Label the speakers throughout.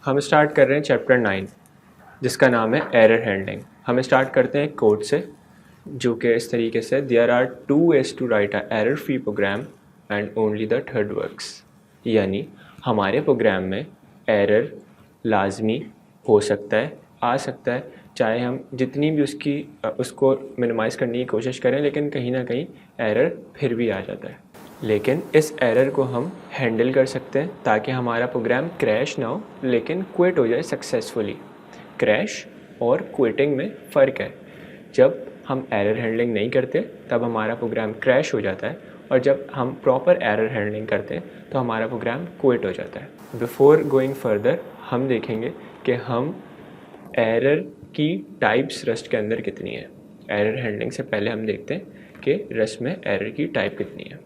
Speaker 1: हम स्टार्ट कर रहे हैं चैप्टर 9 जिसका नाम है एरर हैंडलिंग। हम स्टार्ट करते हैं कोड से जो कि इस तरीके से there are 2 ways to write a error free program and only the third works. यानी हमारे प्रोग्राम में एरर लाजमी हो सकता है, आ सकता है, चाहे हम जितनी भी उसको मिनिमाइज़ करने की कोशिश करें, लेकिन कहीं ना कहीं एरर फिर भी आ जाता है। लेकिन इस एरर को हम हैंडल कर सकते हैं ताकि हमारा प्रोग्राम क्रैश ना हो लेकिन क्विट हो जाए सक्सेसफुली। क्रैश और क्विटिंग में फ़र्क है। जब हम एरर हैंडलिंग नहीं करते तब हमारा प्रोग्राम क्रैश हो जाता है, और जब हम प्रॉपर एरर हैंडलिंग करते हैं तो हमारा प्रोग्राम क्विट हो जाता है। बिफोर गोइंग फर्दर हम देखेंगे कि हम एरर की टाइप्स रस्ट के अंदर कितनी है। एरर हैंडलिंग से पहले हम देखते हैं कि रस्ट में एरर की टाइप कितनी है।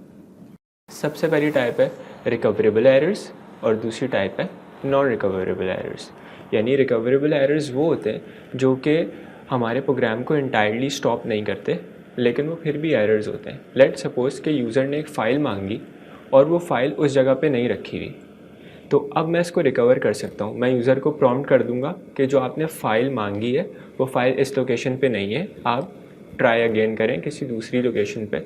Speaker 1: सबसे पहली टाइप है रिकवरेबल एरर्स और दूसरी टाइप है नॉन रिकवरेबल एरर्स। यानी रिकवरेबल एरर्स वो होते हैं जो कि हमारे प्रोग्राम को इंटायरली स्टॉप नहीं करते लेकिन वो फिर भी एरर्स होते हैं। लेट सपोज़ कि यूज़र ने एक फ़ाइल मांगी और वो फ़ाइल उस जगह पे नहीं रखी हुई, तो अब मैं इसको रिकवर कर सकता हूँ। मैं यूज़र को प्रॉम्प्ट कर दूँगा कि जो आपने फ़ाइल मांगी है वो फ़ाइल इस लोकेशन पे नहीं है, आप ट्राई अगेन करें किसी दूसरी लोकेशन पे।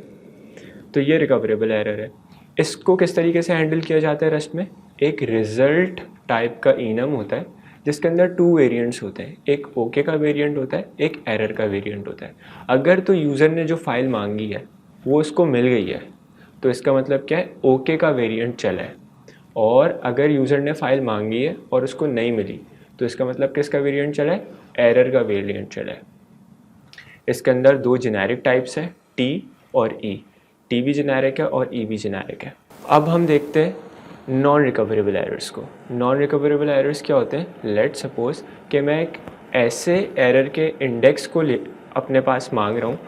Speaker 1: तो ये रिकवरेबल एरर है। इसको किस तरीके से हैंडल किया जाता है रस्ट में? एक रिज़ल्ट टाइप का इनम होता है जिसके अंदर 2 वेरिएंट्स होते हैं, एक ओके का वेरिएंट होता है, एक एरर का वेरिएंट होता है। अगर तो यूज़र ने जो फ़ाइल मांगी है वो उसको मिल गई है तो इसका मतलब क्या है? ओके का वेरिएंट चला है। और अगर यूज़र ने फ़ाइल मांगी है और उसको नहीं मिली तो इसका मतलब किसका वेरिएंट चला है? एरर का वेरिएंट चला है। इसके अंदर 2 जेनेरिक टाइप्स हैं, टी और ई। टी भी जेनेरिक है और ई भी जेनेरिक है। अब हम देखते हैं नॉन रिकवरेबल एरर्स को। नॉन रिकवरेबल एरर्स क्या होते हैं? लेट सपोज़ कि मैं एक ऐसे एरर के इंडेक्स को अपने पास मांग रहा हूँ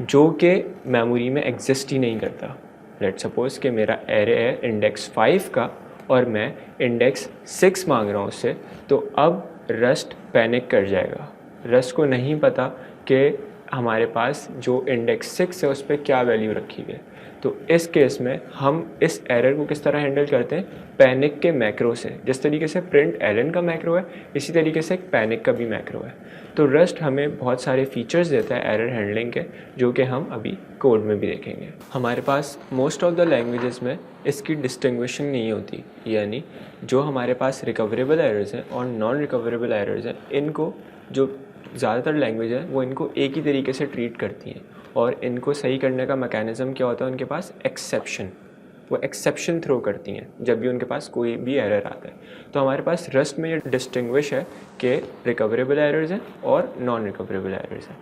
Speaker 1: जो कि मेमोरी में एग्जिस्ट ही नहीं करता। लेट सपोज़ कि मेरा एरे है इंडेक्स 5 का और मैं इंडेक्स 6 मांग रहा हूँ उससे, तो अब रस्ट पैनिक कर जाएगा। रस्ट को नहीं पता कि हमारे पास जो इंडेक्स 6 है उस पर क्या वैल्यू रखी हुई है। तो इस केस में हम इस एरर को किस तरह हैंडल करते हैं? पैनिक के मैक्रो से। जिस तरीके से प्रिंट एलन का मैक्रो है इसी तरीके से एक पैनिक का भी मैक्रो है। तो रस्ट हमें बहुत सारे फीचर्स देता है एरर हैंडलिंग के जो कि हम अभी कोड में भी देखेंगे। हमारे पास मोस्ट ऑफ द लैंग्वेजेस में इसकी डिस्टिंग्विशिंग नहीं होती, यानी जो हमारे पास रिकवरेबल एरर्स हैं और नॉन रिकवरेबल एरर्स हैं, इनको जो ज़्यादातर लैंग्वेज है वो इनको एक ही तरीके से ट्रीट करती हैं। और इनको सही करने का मैकेनिज़्म क्या होता है? उनके पास एक्सेप्शन, वो एक्सेप्शन थ्रो करती हैं जब भी उनके पास कोई भी एरर आता है। तो हमारे पास रस्ट में ये डिस्टिंग्विश है कि रिकवरेबल एरर्स हैं और नॉन रिकवरेबल एरर्स हैं।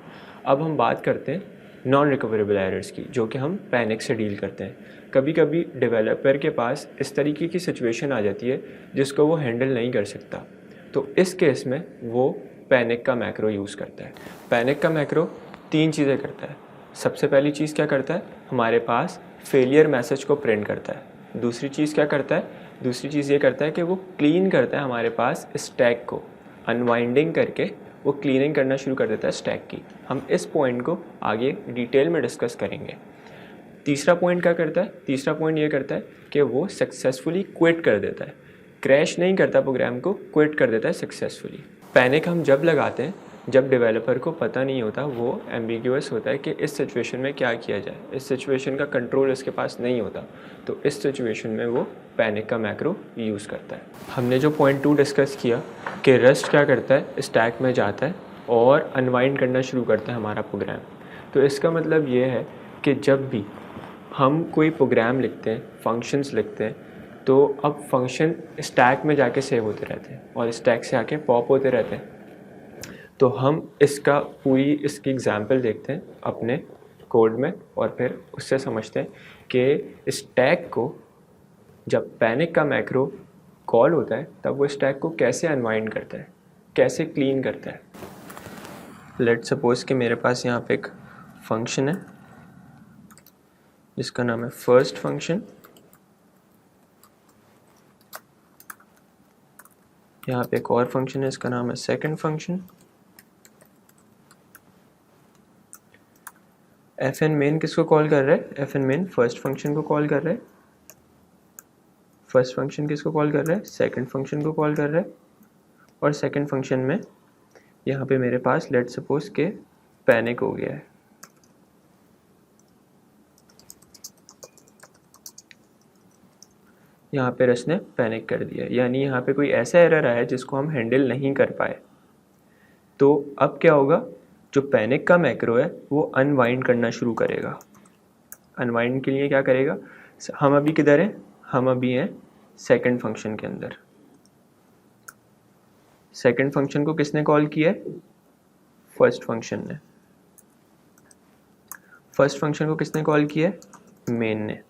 Speaker 1: अब हम बात करते हैं नॉन रिकवरेबल एरर्स की, जो कि हम पैनिक से डील करते हैं। कभी कभी डेवलपर के पास इस तरीके की सिचुएशन आ जाती है जिसको वो हैंडल नहीं कर सकता, तो इस केस में वो पैनिक का मैक्रो यूज़ करता है। पैनिक का मैक्रो 3 चीज़ें करता है। सबसे पहली चीज़ क्या करता है? हमारे पास फेलियर मैसेज को प्रिंट करता है। दूसरी चीज़ क्या करता है? दूसरी चीज़ ये करता है कि वो क्लीन करता है हमारे पास स्टैक को, अनवाइंडिंग करके वो क्लीनिंग करना शुरू कर देता है स्टैक की। हम इस पॉइंट को आगे डिटेल में डिस्कस करेंगे। तीसरा पॉइंट क्या करता है? तीसरा पॉइंट ये करता है कि वो सक्सेसफुली क्विट कर देता है। क्रैश नहीं करता प्रोग्राम को, क्विट कर देता है सक्सेसफुली। पैनिक हम जब लगाते हैं जब डेवलपर को पता नहीं होता, वो एम्बिग्यूअस होता है कि इस सिचुएशन में क्या किया जाए, इस सिचुएशन का कंट्रोल इसके पास नहीं होता, तो इस सिचुएशन में वो पैनिक का मैक्रो यूज़ करता है। हमने जो पॉइंट 2 डिस्कस किया कि रस्ट क्या करता है? स्टैक में जाता है और अनवाइंड करना शुरू करता है हमारा प्रोग्राम। तो इसका मतलब ये है कि जब भी हम कोई प्रोग्राम लिखते हैं, फंक्शंस लिखते हैं, तो अब फंक्शन स्टैक में जाके सेव होते रहते हैं और स्टैक से आके पॉप होते रहते हैं। तो हम इसकी एग्जांपल देखते हैं अपने कोड में और फिर उससे समझते हैं कि स्टैक को जब पैनिक का मैक्रो कॉल होता है तब वो स्टैक को कैसे अनवाइंड करता है, कैसे क्लीन करता है। लेट सपोज़ कि मेरे पास यहाँ पे एक फंक्शन है जिसका नाम है फर्स्ट फंक्शन। यहाँ पे एक और फंक्शन है, इसका नाम है second function. F N main किसको कॉल कर रहा है? F N main first function को कॉल कर रहा है। फर्स्ट फंक्शन किसको कॉल कर रहा है? सेकंड फंक्शन को कॉल कर रहा है। और सेकंड फंक्शन में यहाँ पे मेरे पास लेट सपोज के पैनिक हो गया है। यहाँ पे रस ने पैनिक कर दिया, यानी यहाँ पे कोई ऐसा एरर आया जिसको हम हैंडल नहीं कर पाए। तो अब क्या होगा, जो पैनिक का मैक्रो है वो अनवाइंड करना शुरू करेगा। अनवाइंड के लिए क्या करेगा, हम अभी किधर हैं, हम अभी हैं सेकंड फंक्शन के अंदर। सेकंड फंक्शन को किसने कॉल किया है, फर्स्ट फंक्शन ने। फर्स्ट फंक्शन को किसने कॉल किया है, मेन ने।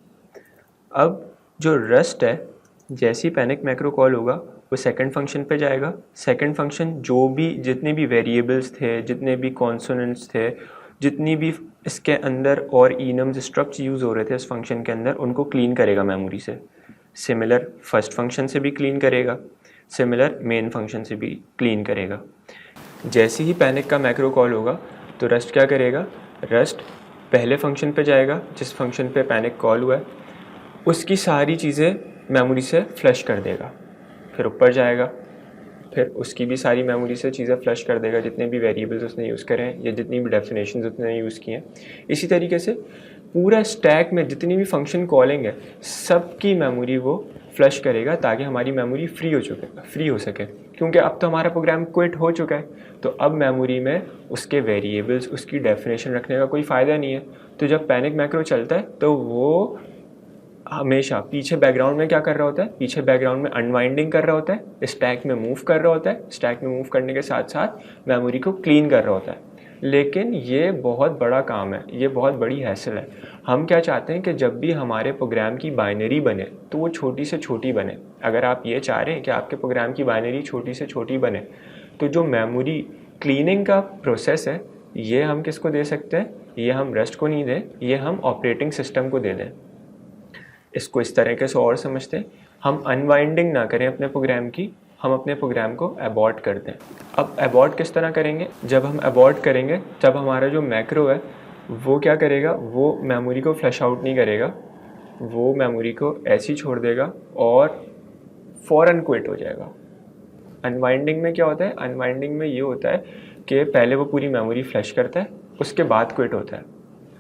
Speaker 1: अब जो रस्ट है, जैसी पैनिक मैक्रो कॉल होगा वो सेकंड फंक्शन पे जाएगा। सेकंड फंक्शन जो भी जितने भी वेरिएबल्स थे, जितने भी कॉन्सोनेंट्स थे, जितनी भी इसके अंदर और इनम्स स्ट्रक्चर यूज़ हो रहे थे इस फंक्शन के अंदर, उनको क्लीन करेगा मेमोरी से। सिमिलर फर्स्ट फंक्शन से भी क्लीन करेगा, सिमिलर मेन फंक्शन से भी क्लीन करेगा। जैसे ही पैनिक का मैक्रो कॉल होगा तो रस्ट क्या करेगा, रस्ट पहले फंक्शन पे जाएगा जिस फंक्शन पे पैनिक कॉल हुआ है, उसकी सारी चीज़ें मेमोरी से फ्लश कर देगा। फिर ऊपर जाएगा, फिर उसकी भी सारी मेमोरी से चीज़ें फ्लश कर देगा, जितने भी वेरिएबल्स उसने यूज़ करे हैं या जितनी भी डेफिनेशंस उसने यूज़ की हैं। इसी तरीके से पूरा स्टैक में जितनी भी फंक्शन कॉलिंग है सबकी मेमोरी वो फ्लश करेगा, ताकि हमारी मेमोरी फ्री हो सके। क्योंकि अब तो हमारा प्रोग्राम क्विट हो चुका है, तो अब मेमोरी में उसके वेरिएबल्स, उसकी डेफिनेशन रखने का कोई फ़ायदा नहीं है। तो जब पैनिक मैक्रो चलता है तो वो हमेशा पीछे बैकग्राउंड में क्या कर रहा होता है, पीछे बैकग्राउंड में अनवाइंडिंग कर रहा होता है, स्टैक में मूव कर रहा होता है, स्टैक में मूव करने के साथ साथ मेमोरी को क्लीन कर रहा होता है। लेकिन ये बहुत बड़ा काम है, ये बहुत बड़ी हैसल है। हम क्या चाहते हैं कि जब भी हमारे प्रोग्राम की बाइनरी बने तो वो छोटी से छोटी बने। अगर आप ये चाह रहे हैं कि आपके प्रोग्राम की बाइनरी छोटी से छोटी बने, तो जो मेमोरी क्लीनिंग का प्रोसेस है ये हम किसको दे सकते हैं, ये हम रस्ट को नहीं दें, ये हम ऑपरेटिंग सिस्टम को दे दें। इसको इस तरीके से और समझते हैं, हम अनवाइंडिंग ना करें अपने प्रोग्राम की, हम अपने प्रोग्राम को अबॉर्ट कर दें। अब अबॉर्ट किस तरह करेंगे, जब हम अबॉर्ट करेंगे तब हमारा जो मैक्रो है वो क्या करेगा, वो मेमोरी को फ्लश आउट नहीं करेगा, वो मेमोरी को ऐसे ही छोड़ देगा और फ़ौरन क्विट हो जाएगा। अनवाइंडिंग में क्या होता है, अनवाइंडिंग में ये होता है कि पहले वो पूरी मेमोरी फ्लश करता है, उसके बाद क्विट होता है।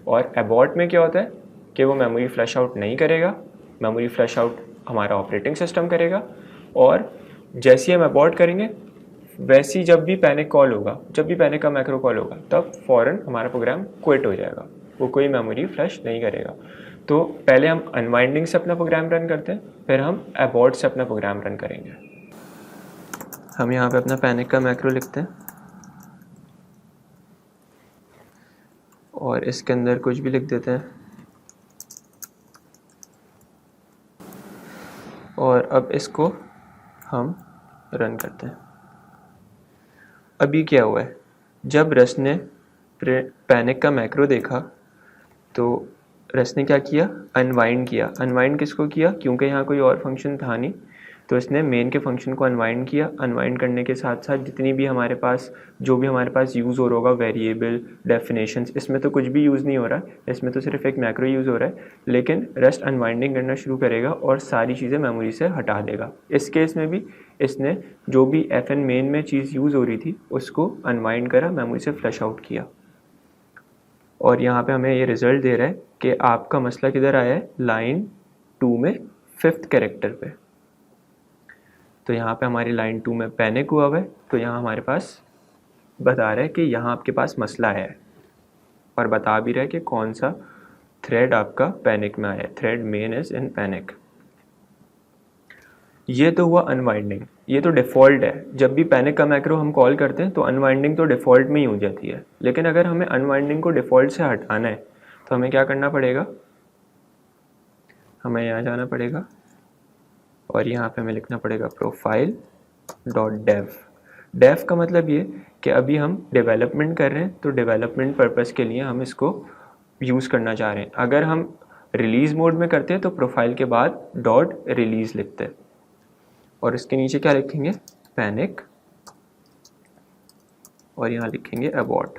Speaker 1: और अबॉर्ट में क्या होता है कि वो मेमोरी फ्लश आउट नहीं करेगा, मेमोरी फ्लश आउट हमारा ऑपरेटिंग सिस्टम करेगा, और जैसे ही हम अबॉर्ट करेंगे वैसे ही जब भी पैनिक कॉल होगा, जब भी पैनिक का मैक्रो कॉल होगा, तब फ़ौरन हमारा प्रोग्राम क्विट हो जाएगा, वो कोई मेमोरी फ्लश नहीं करेगा। तो पहले हम अनवाइंडिंग से अपना प्रोग्राम रन करते हैं, फिर हम अबॉर्ट से अपना प्रोग्राम रन करेंगे। हम यहाँ पे अपना पैनिक का मैक्रो लिखते हैं और इसके अंदर कुछ भी लिख देते हैं, और अब इसको हम रन करते हैं। अभी क्या हुआ है, जब रस ने पैनिक का मैक्रो देखा तो रस ने क्या किया, अनवाइंड किया। अनवाइंड किसको किया, क्योंकि यहाँ कोई और फंक्शन था नहीं, तो इसने मेन के फंक्शन को अनवाइंड किया। अनवाइंड करने के साथ साथ जितनी भी हमारे पास, जो भी हमारे पास यूज़ हो रहा होगा, वेरिएबल, डेफिनेशंस, इसमें तो कुछ भी यूज़ नहीं हो रहा है, इसमें तो सिर्फ एक मैक्रो यूज़ हो रहा है। लेकिन रस्ट अनवाइंडिंग करना शुरू करेगा और सारी चीज़ें मेमोरी से हटा देगा। इस केस में भी इसने जो भी FN मेन में चीज़ यूज़ हो रही थी उसको अनवाइंड करा, मेमोरी से फ्लश आउट किया। और यहाँ पे हमें ये रिज़ल्ट दे रहा है कि आपका मसला किधर आया है, लाइन 2 में 5th कैरेक्टर पे। तो यहाँ पे हमारी लाइन 2 में पैनिक हुआ है, तो यहाँ हमारे पास बता रहा है कि यहाँ आपके पास मसला है, और बता भी रहा है कि कौन सा थ्रेड आपका पैनिक में आया है, thread main is in panic. ये तो हुआ अनवाइंडिंग, ये तो डिफ़ॉल्ट है। जब भी पैनिक का मैक्रो हम कॉल करते हैं तो अनवाइंडिंग तो डिफ़ॉल्ट में ही हो जाती है। लेकिन अगर हमें अनवाइंडिंग को डिफ़ॉल्ट से हटाना है तो हमें क्या करना पड़ेगा, हमें यहाँ जाना पड़ेगा और यहाँ पे हमें लिखना पड़ेगा profile.dev। डेव का मतलब ये कि अभी हम डेवलपमेंट कर रहे हैं, तो डेवलपमेंट पर्पस के लिए हम इसको यूज़ करना चाह रहे हैं। अगर हम रिलीज़ मोड में करते हैं तो प्रोफाइल के बाद .release लिखते हैं और इसके नीचे क्या लिखेंगे, पैनिक, और यहाँ लिखेंगे अबॉर्ट।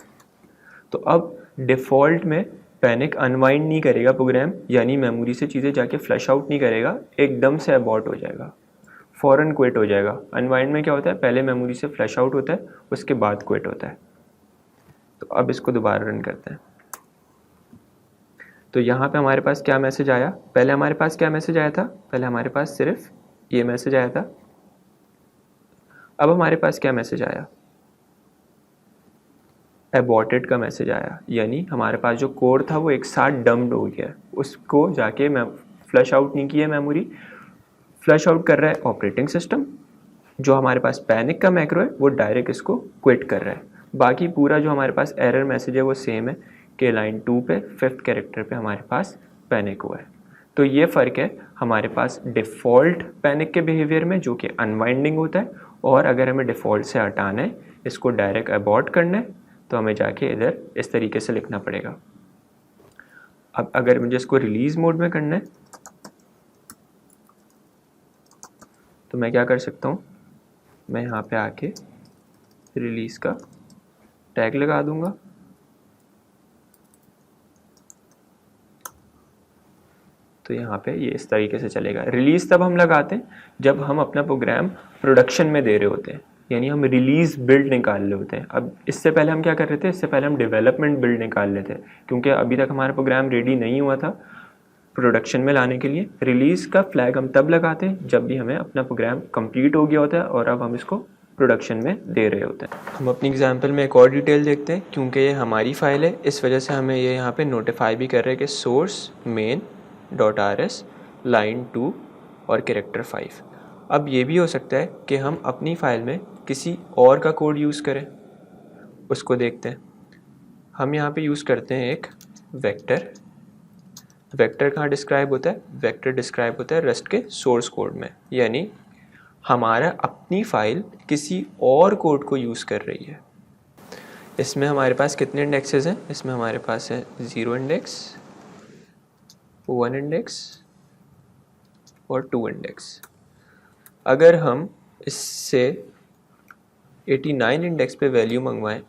Speaker 1: तो अब डिफ़ॉल्ट में पैनिक अनवाइंड नहीं करेगा प्रोग्राम, यानी मेमोरी से चीज़ें जाके फ्लश आउट नहीं करेगा, एकदम से अबॉर्ट हो जाएगा। फ़ौरन क्विट हो जाएगा। अनवाइंड में क्या होता है, पहले मेमोरी से फ्लैश आउट होता है, उसके बाद क्विट होता है। तो अब इसको दोबारा रन करते हैं। तो यहाँ पे हमारे पास क्या मैसेज आया, पहले हमारे पास क्या मैसेज आया था, पहले हमारे पास सिर्फ ये मैसेज आया था। अब हमारे पास क्या मैसेज आया, अबॉर्टेड का मैसेज आया, यानी हमारे पास जो कोड था वो एक साथ डम्प्ड हो गया। उसको जाके मैं फ्लश आउट नहीं किया मेमोरी, फ्लश आउट कर रहा है ऑपरेटिंग सिस्टम। जो हमारे पास पैनिक का मैक्रो है वो डायरेक्ट इसको क्विट कर रहा है। बाकी पूरा जो हमारे पास एरर मैसेज है वो सेम है कि लाइन 2 पे 5th कैरेक्टर पे हमारे पास पैनिक हुआ है। तो ये फ़र्क है हमारे पास डिफ़ॉल्ट पैनिक के बिहेवियर में, जो कि अनवाइंडिंग होता है, और अगर हमें डिफ़ॉल्ट से हटाना है, इसको डायरेक्ट अबॉर्ट करना है, तो हमें जाके इधर इस तरीके से लिखना पड़ेगा। अब अगर मुझे इसको रिलीज़ मोड में करना है तो मैं क्या कर सकता हूँ, मैं यहाँ पे आके रिलीज़ का टैग लगा दूंगा। तो यहाँ पे ये इस तरीके से चलेगा। रिलीज़ तब हम लगाते हैं जब हम अपना प्रोग्राम प्रोडक्शन में दे रहे होते हैं, यानी हम रिलीज़ बिल्ड निकाल रहे होते हैं। अब इससे पहले हम क्या कर रहे थे, इससे पहले हम डेवलपमेंट बिल्ड निकाल रहे थे, क्योंकि अभी तक हमारा प्रोग्राम रेडी नहीं हुआ था प्रोडक्शन में लाने के लिए। रिलीज़ का फ्लैग हम तब लगाते हैं जब भी हमें अपना प्रोग्राम कंप्लीट हो गया होता है और अब हम इसको प्रोडक्शन में दे रहे होते हैं। हम अपनी एग्जांपल में एक और डिटेल देखते हैं, क्योंकि ये हमारी फ़ाइल है, इस वजह से हमें ये यहाँ पे नोटिफाई भी कर रहे हैं कि सोर्स main.rs लाइन 2 और कैरेक्टर 5। अब ये भी हो सकता है कि हम अपनी फ़ाइल में किसी और का कोड यूज़ करें, उसको देखते हैं। हम यहाँ पे यूज़ करते हैं एक वेक्टर। वेक्टर कहाँ डिस्क्राइब होता है, वेक्टर डिस्क्राइब होता है रस्ट के सोर्स कोड में, यानी हमारा अपनी फ़ाइल किसी और कोड को यूज़ कर रही है। इसमें हमारे पास कितने इंडेक्सेस हैं, इसमें हमारे पास है 0 इंडेक्स, 1 इंडेक्स और 2 इंडेक्स। अगर हम इससे 89 इंडेक्स पे वैल्यू मंगवाएं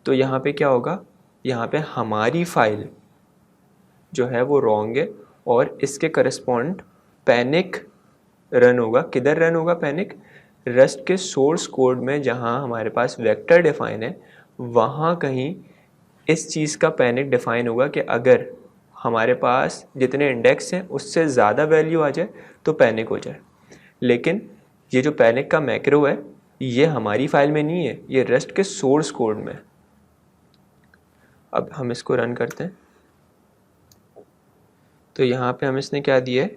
Speaker 1: तो यहाँ पे क्या होगा, यहाँ पे हमारी फ़ाइल जो है वो रॉन्ग है और इसके करस्पॉन्ड पैनिक रन होगा। किधर रन होगा पैनिक, रस्ट के सोर्स कोड में, जहाँ हमारे पास वेक्टर डिफाइन है वहाँ कहीं इस चीज़ का पैनिक डिफाइन होगा कि अगर हमारे पास जितने इंडेक्स हैं उससे ज़्यादा वैल्यू आ जाए तो पैनिक हो जाए। लेकिन ये जो पैनिक का मैक्रो है ये हमारी फ़ाइल में नहीं है, ये रस्ट के सोर्स कोड में। अब हम इसको रन करते हैं तो यहाँ पे हम इसने क्या दिया है,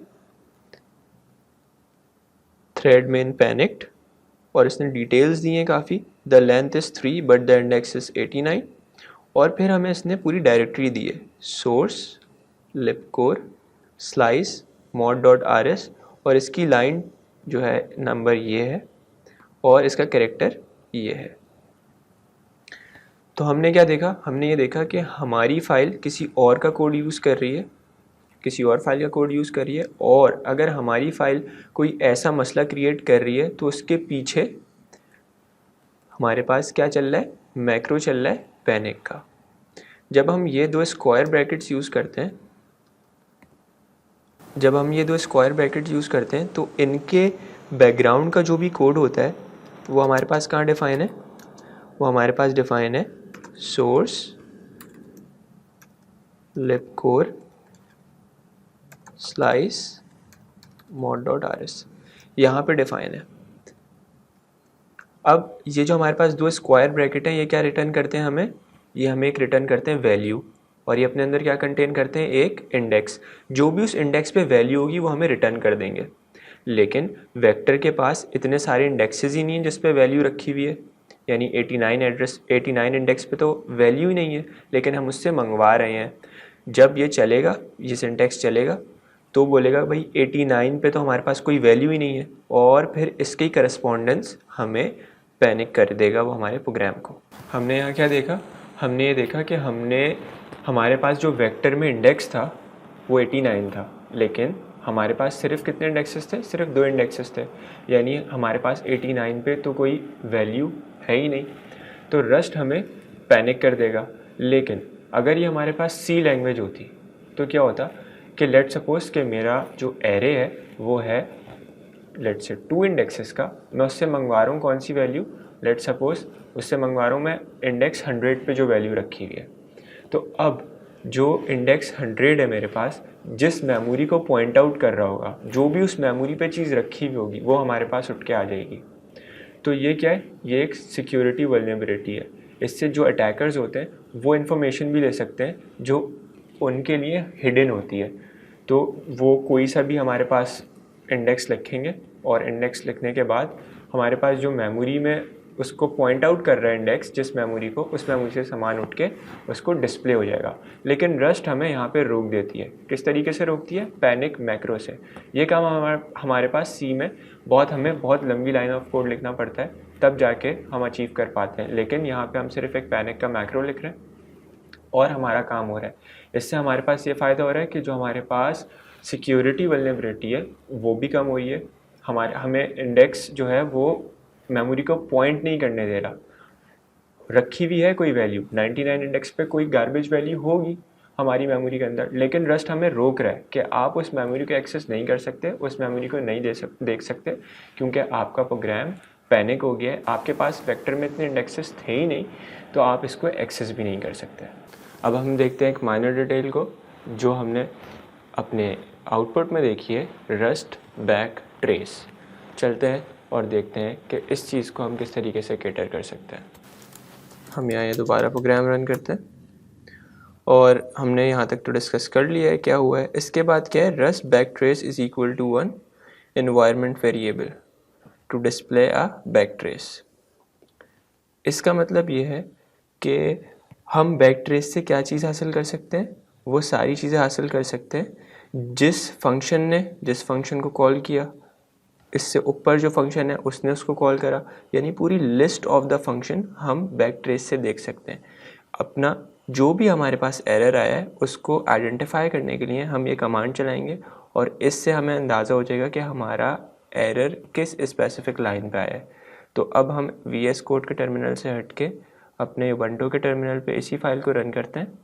Speaker 1: थ्रेड मेन पैनिक्ड, और इसने डिटेल्स दी हैं काफ़ी। The length is 3 but the index is 89। और फिर हमें इसने पूरी डायरेक्टरी दी है, सोर्स लिपकोर स्लाइस mod.rs, और इसकी लाइन जो है नंबर ये है और इसका कैरेक्टर ये है। तो हमने क्या देखा, हमने ये देखा कि हमारी फ़ाइल किसी और का कोड यूज़ कर रही है, किसी और फाइल का कोड यूज़ कर रही है, और अगर हमारी फ़ाइल कोई ऐसा मसला क्रिएट कर रही है तो उसके पीछे हमारे पास क्या चल रहा है, मैक्रो चल रहा है पैनिक का। जब हम ये दो स्क्वायर ब्रैकेट्स यूज़ करते हैं, तो इनके बैकग्राउंड का जो भी कोड होता है वो हमारे पास कहाँ डिफ़ाइन है, वो हमारे पास डिफ़ाइन है सोर्स लिपकोर स्लाइस mod.rs, यहाँ पे डिफाइन है। अब ये जो हमारे पास दो स्क्वायर ब्रैकेट हैं ये क्या रिटर्न करते हैं हमें, ये हमें एक रिटर्न करते हैं वैल्यू, और ये अपने अंदर क्या कंटेन करते हैं, एक इंडेक्स। जो भी उस इंडेक्स पे वैल्यू होगी वो हमें रिटर्न कर देंगे। लेकिन वेक्टर के पास इतने सारे इंडेक्सेस ही नहीं हैं जिस पे वैल्यू रखी हुई है, यानी 89 इंडेक्स पे तो वैल्यू ही नहीं है, लेकिन हम उससे मंगवा रहे हैं। जब ये चलेगा, ये सिंटैक्स चलेगा, तो बोलेगा भाई 89 पे तो हमारे पास कोई वैल्यू ही नहीं है, और फिर इसकी करस्पॉन्डेंस हमें पैनिक कर देगा वो हमारे प्रोग्राम को। हमने यहाँ क्या देखा, हमने ये देखा कि हमारे पास जो वेक्टर में इंडेक्स था वो 89 था, लेकिन हमारे पास सिर्फ कितने इंडेक्सेस थे, सिर्फ 2 इंडेक्सेस थे, यानी हमारे पास 89 पे तो कोई वैल्यू है ही नहीं, तो रस्ट हमें पैनिक कर देगा। लेकिन अगर ये हमारे पास सी लैंग्वेज होती तो क्या होता कि लेट सपोज कि मेरा जो एरे है वो है लेट्स से 2 इंडेक्सेस का, मैं उससे मंगवा रहा हूँ कौन सी वैल्यू, लेट्स सपोज उससे मंगवा रहा हूँ मैं इंडेक्स 100 पे जो वैल्यू रखी हुई है। तो अब जो इंडेक्स 100 है मेरे पास, जिस मेमोरी को पॉइंट आउट कर रहा होगा, जो भी उस मेमोरी पे चीज़ रखी हुई होगी वो हमारे पास उठ के आ जाएगी। तो ये क्या है, ये एक सिक्योरिटी वल्नरेबिलिटी है। इससे जो अटैकर्स होते हैं वो इन्फॉर्मेशन भी ले सकते हैं जो उनके लिए हिडन होती है। तो वो कोई सा भी हमारे पास इंडेक्स लिखेंगे और इंडेक्स लिखने के बाद हमारे पास जो मेमोरी में उसको पॉइंट आउट कर रहा है इंडेक्स, जिस मेमोरी को, उस मेमोरी से सामान उठ के उसको डिस्प्ले हो जाएगा। लेकिन रस्ट हमें यहाँ पे रोक देती है। किस तरीके से रोकती है? पैनिक मैक्रो से। ये काम हमारे पास सी में हमें बहुत लंबी लाइन ऑफ कोड लिखना पड़ता है, तब जाके हम अचीव कर पाते हैं। लेकिन यहाँ पे हम सिर्फ एक पैनिक का मैक्रो लिख रहे हैं और हमारा काम हो रहा है। इससे हमारे पास ये फ़ायदा हो रहा है कि जो हमारे पास सिक्योरिटी वल्नरेबिलिटी है वो भी कम हुई है। हमें इंडेक्स जो है वो मेमोरी को पॉइंट नहीं करने दे रहा। रखी हुई है कोई वैल्यू 99 इंडेक्स पे, कोई गार्बेज वैल्यू होगी हमारी मेमोरी के अंदर, लेकिन रस्ट हमें रोक रहा है कि आप उस मेमोरी को एक्सेस नहीं कर सकते, उस मेमोरी को नहीं देख सकते, क्योंकि आपका प्रोग्राम पैनिक हो गया है। आपके पास वेक्टर में इतने इंडेक्सेस थे ही नहीं, तो आप इसको एक्सेस भी नहीं कर सकते। अब हम देखते हैं एक माइनर डिटेल को जो हमने अपने आउटपुट में देखी है, रस्ट बैक ट्रेस। चलते हैं और देखते हैं कि इस चीज़ को हम किस तरीके से कैटर कर सकते हैं। हम यहाँ ये दोबारा प्रोग्राम रन करते हैं और हमने यहाँ तक तो डिस्कस कर लिया है क्या हुआ है। इसके बाद क्या है, Rust back trace is equal to 1 environment variable to display a back trace. इसका मतलब ये है कि हम बैक ट्रेस से क्या चीज़ हासिल कर सकते हैं, वो सारी चीज़ें हासिल कर सकते हैं जिस फंक्शन ने जिस फंक्शन को कॉल किया, इससे ऊपर जो फंक्शन है उसने उसको कॉल करा, यानी पूरी लिस्ट ऑफ द फंक्शन हम बैक ट्रेस से देख सकते हैं। अपना जो भी हमारे पास एरर आया है उसको आइडेंटिफाई करने के लिए हम ये कमांड चलाएंगे और इससे हमें अंदाज़ा हो जाएगा कि हमारा एरर किस स्पेसिफिक लाइन पे आया है। तो अब हम VS कोड के टर्मिनल से हट के अपने उबंटू के टर्मिनल पे इसी फाइल को रन करते हैं।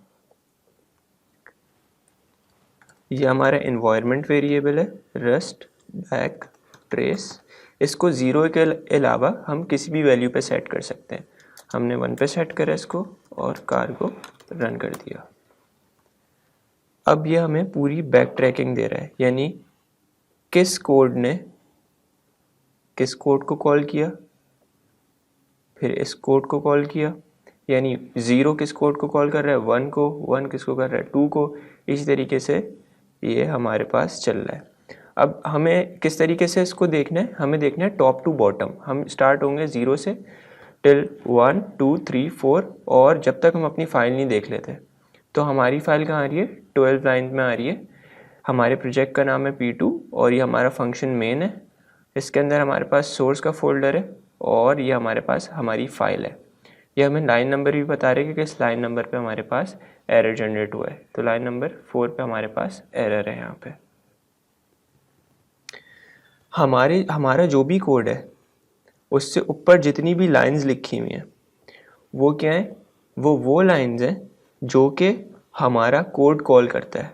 Speaker 1: ये हमारा इन्वायरमेंट वेरिएबल है रस्ट बैक ट्रेस। इसको 0 के अलावा हम किसी भी वैल्यू पे सेट कर सकते हैं। हमने 1 पे सेट करा इसको और कार को रन कर दिया। अब ये हमें पूरी बैक ट्रैकिंग दे रहा है, यानी किस कोड ने किस कोड को कॉल किया, फिर इस कोड को कॉल किया, यानी 0 किस कोड को कॉल कर रहा है, 1 को, 1 किसको कर रहा है, 2 को। इसी तरीके से ये हमारे पास चल रहा है। अब हमें किस तरीके से इसको देखना है, हमें देखना है टॉप टू बॉटम। हम स्टार्ट होंगे 0 से टिल 1 2 3 4 और जब तक हम अपनी फ़ाइल नहीं देख लेते। तो हमारी फ़ाइल कहाँ आ रही है, 12 लाइन में आ रही है। हमारे प्रोजेक्ट का नाम है P2 और ये हमारा फंक्शन मेन है। इसके अंदर हमारे पास सोर्स का फोल्डर है और ये हमारे पास हमारी फ़ाइल है। ये हमें लाइन नंबर भी बता रहे हैं कि किस लाइन नंबर पे हमारे पास एरर जनरेट हुआ है। तो लाइन नंबर 4 पे हमारे पास एरर है। यहाँ पे हमारा जो भी कोड है उससे ऊपर जितनी भी लाइंस लिखी हुई हैं वो क्या है, वो लाइंस हैं जो कि हमारा कोड कॉल करता है,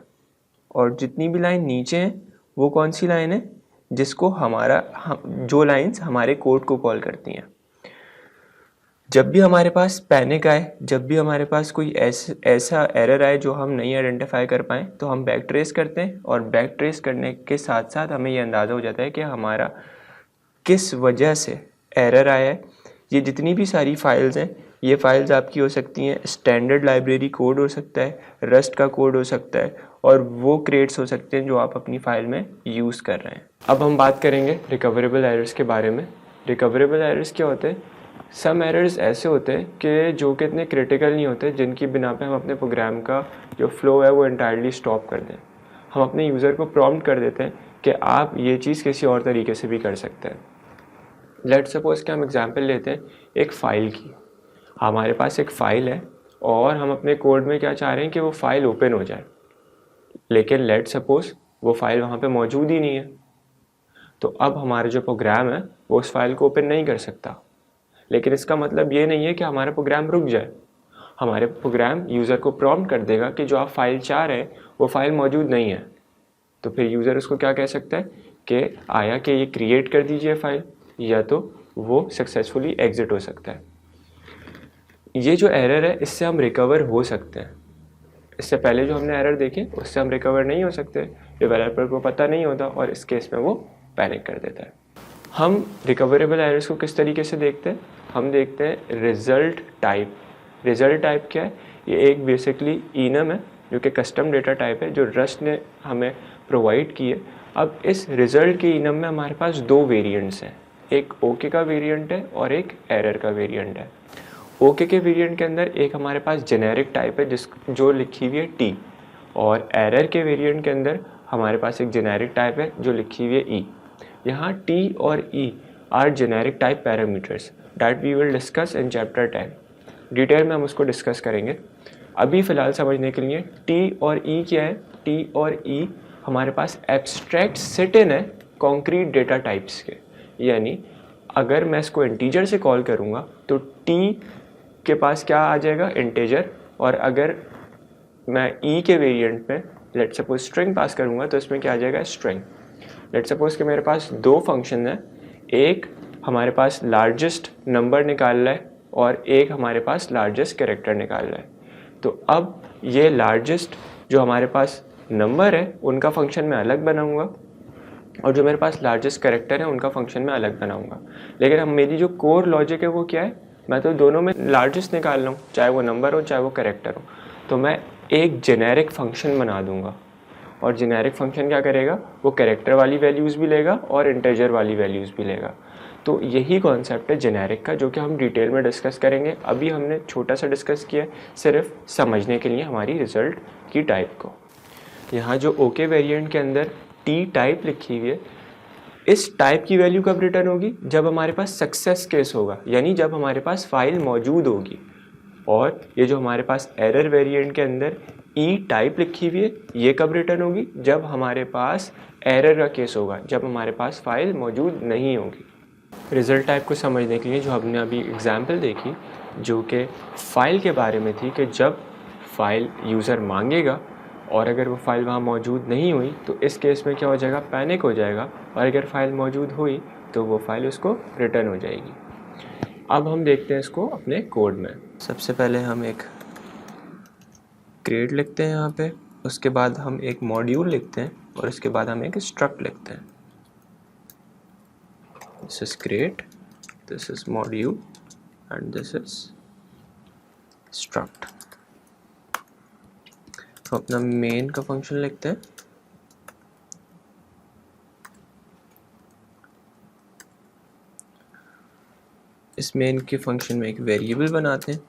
Speaker 1: और जितनी भी लाइन नीचे हैं वो कौन सी लाइन है, जिसको जो लाइंस हमारे कोड को कॉल करती हैं। जब भी हमारे पास पैनिक आए, जब भी हमारे पास कोई ऐसा एरर आए जो हम नहीं आइडेंटिफाई कर पाएँ, तो हम बैक ट्रेस करते हैं और बैक ट्रेस करने के साथ साथ हमें ये अंदाज़ा हो जाता है कि हमारा किस वजह से एरर आया है। ये जितनी भी सारी फाइल्स हैं, ये फाइल्स आपकी हो सकती हैं, स्टैंडर्ड लाइब्रेरी कोड हो सकता है, रस्ट का कोड हो सकता है, और वो क्रेट्स हो सकते हैं जो आप अपनी फ़ाइल में यूज़ कर रहे हैं। अब हम बात करेंगे रिकवरेबल एरर्स के बारे में। रिकवरेबल एरर्स क्या होते हैं? सम एरर्स ऐसे होते हैं कि जो कि इतने क्रिटिकल नहीं होते, जिनकी बिना पे हम अपने प्रोग्राम का जो फ्लो है वो एंटायरली स्टॉप कर दें। हम अपने यूज़र को प्रॉम्प्ट कर देते हैं कि आप ये चीज़ किसी और तरीके से भी कर सकते हैं। लेट्स सपोज कि हम एग्जांपल लेते हैं एक फ़ाइल की। हमारे पास एक फ़ाइल है और हम अपने कोड में क्या चाह रहे हैं कि वो फ़ाइल ओपन हो जाए, लेकिन लेट्स सपोज वो फ़ाइल वहाँ पे मौजूद ही नहीं है। तो अब हमारा जो प्रोग्राम है वो उस फाइल को ओपन नहीं कर सकता। लेकिन इसका मतलब ये नहीं है कि हमारा प्रोग्राम रुक जाए। हमारे प्रोग्राम यूज़र को प्रॉम्प्ट कर देगा कि जो आप फाइल चाह रहे हैं वो फाइल मौजूद नहीं है। तो फिर यूज़र उसको क्या कह सकता है कि आया कि ये क्रिएट कर दीजिए फाइल, या तो वो सक्सेसफुली एग्जिट हो सकता है। ये जो एरर है इससे हम रिकवर हो सकते हैं। इससे पहले जो हमने एरर देखे उससे हम रिकवर नहीं हो सकते, डेवलपर को पता नहीं होता और इस केस में वो पैनिक कर देता है। हम रिकवरेबल एरर्स को किस तरीके से देखते हैं? हम देखते हैं रिजल्ट टाइप। रिजल्ट टाइप क्या है? ये एक बेसिकली इनम है जो कि कस्टम डेटा टाइप है जो रस्ट ने हमें प्रोवाइड की है। अब इस रिजल्ट के इनम में हमारे पास दो वेरिएंट्स हैं, एक ओके का वेरिएंट है और एक एरर का वेरिएंट है। ओके के वेरिएंट के अंदर एक हमारे पास जेनेरिक टाइप है जो लिखी हुई है टी, और एरर के वेरिएंट के अंदर हमारे पास एक जेनेरिक टाइप है जो लिखी हुई है ई। यहाँ टी और E are generic type parameters that we will discuss in chapter 10। Detail में हम उसको डिस्कस करेंगे। अभी फ़िलहाल समझने के लिए टी और ई क्या है? टी और ई हमारे पास एब्स्ट्रैक्ट सेट इन है कॉन्क्रीट डेटा टाइप्स के, यानी अगर मैं इसको इंटीजर से कॉल करूँगा तो टी के पास क्या आ जाएगा? इंटीजर। और अगर मैं ई के वेरिएंट में लेट सपोज स्ट्रिंग पास करूँगा तो इसमें क्या आ जाएगा? स्ट्रिंग। लेट सपोज कि मेरे पास दो फंक्शन है, एक हमारे पास लार्जेस्ट नंबर निकाल रहा है और एक हमारे पास लार्जेस्ट कैरेक्टर निकाल रहा है। तो अब ये लार्जेस्ट जो हमारे पास नंबर है उनका फंक्शन मैं अलग बनाऊंगा और जो मेरे पास लार्जेस्ट कैरेक्टर है उनका फंक्शन मैं अलग बनाऊंगा। लेकिन हम मेरी जो कोर लॉजिक है वो क्या है? मैं तो दोनों में लार्जेस्ट निकाल रहा हूँ, चाहे वो नंबर हो चाहे वो कैरेक्टर हो। तो मैं एक जेनेरिक फंक्शन बना दूंगा और जेनेरिक फंक्शन क्या करेगा? वो कैरेक्टर वाली वैल्यूज़ भी लेगा और इंटीजर वाली वैल्यूज़ भी लेगा। तो यही कॉन्सेप्ट है जेनेरिक का, जो कि हम डिटेल में डिस्कस करेंगे। अभी हमने छोटा सा डिस्कस किया सिर्फ समझने के लिए हमारी रिजल्ट की टाइप को। यहाँ जो ओके वेरिएंट के अंदर टी टाइप लिखी हुई है, इस टाइप की वैल्यू कब रिटर्न होगी? जब हमारे पास सक्सेस केस होगा, यानी जब हमारे पास फाइल मौजूद होगी। और ये जो हमारे पास एरर वेरिएंट के अंदर ई टाइप लिखी हुई है, ये कब रिटर्न होगी? जब हमारे पास एरर का केस होगा, जब हमारे पास फाइल मौजूद नहीं होगी। रिजल्ट टाइप को समझने के लिए जो हमने अभी एग्जाम्पल देखी, जो कि फ़ाइल के बारे में थी, कि जब फ़ाइल यूज़र मांगेगा और अगर वो फ़ाइल वहाँ मौजूद नहीं हुई तो इस केस में क्या हो जाएगा? पैनिक हो जाएगा। और अगर फ़ाइल मौजूद हुई तो वो फ़ाइल उसको रिटर्न हो जाएगी। अब हम देखते हैं इसको अपने कोड में। सबसे पहले हम एक क्रिएट लिखते हैं यहाँ पे, उसके बाद हम एक मॉड्यूल लिखते हैं और उसके बाद हम एक स्ट्रक्ट लिखते हैं। This is create, this is module and this is struct। तो अपना मेन का फंक्शन लिखते हैं। इस मेन के फंक्शन में एक वेरिएबल बनाते हैं।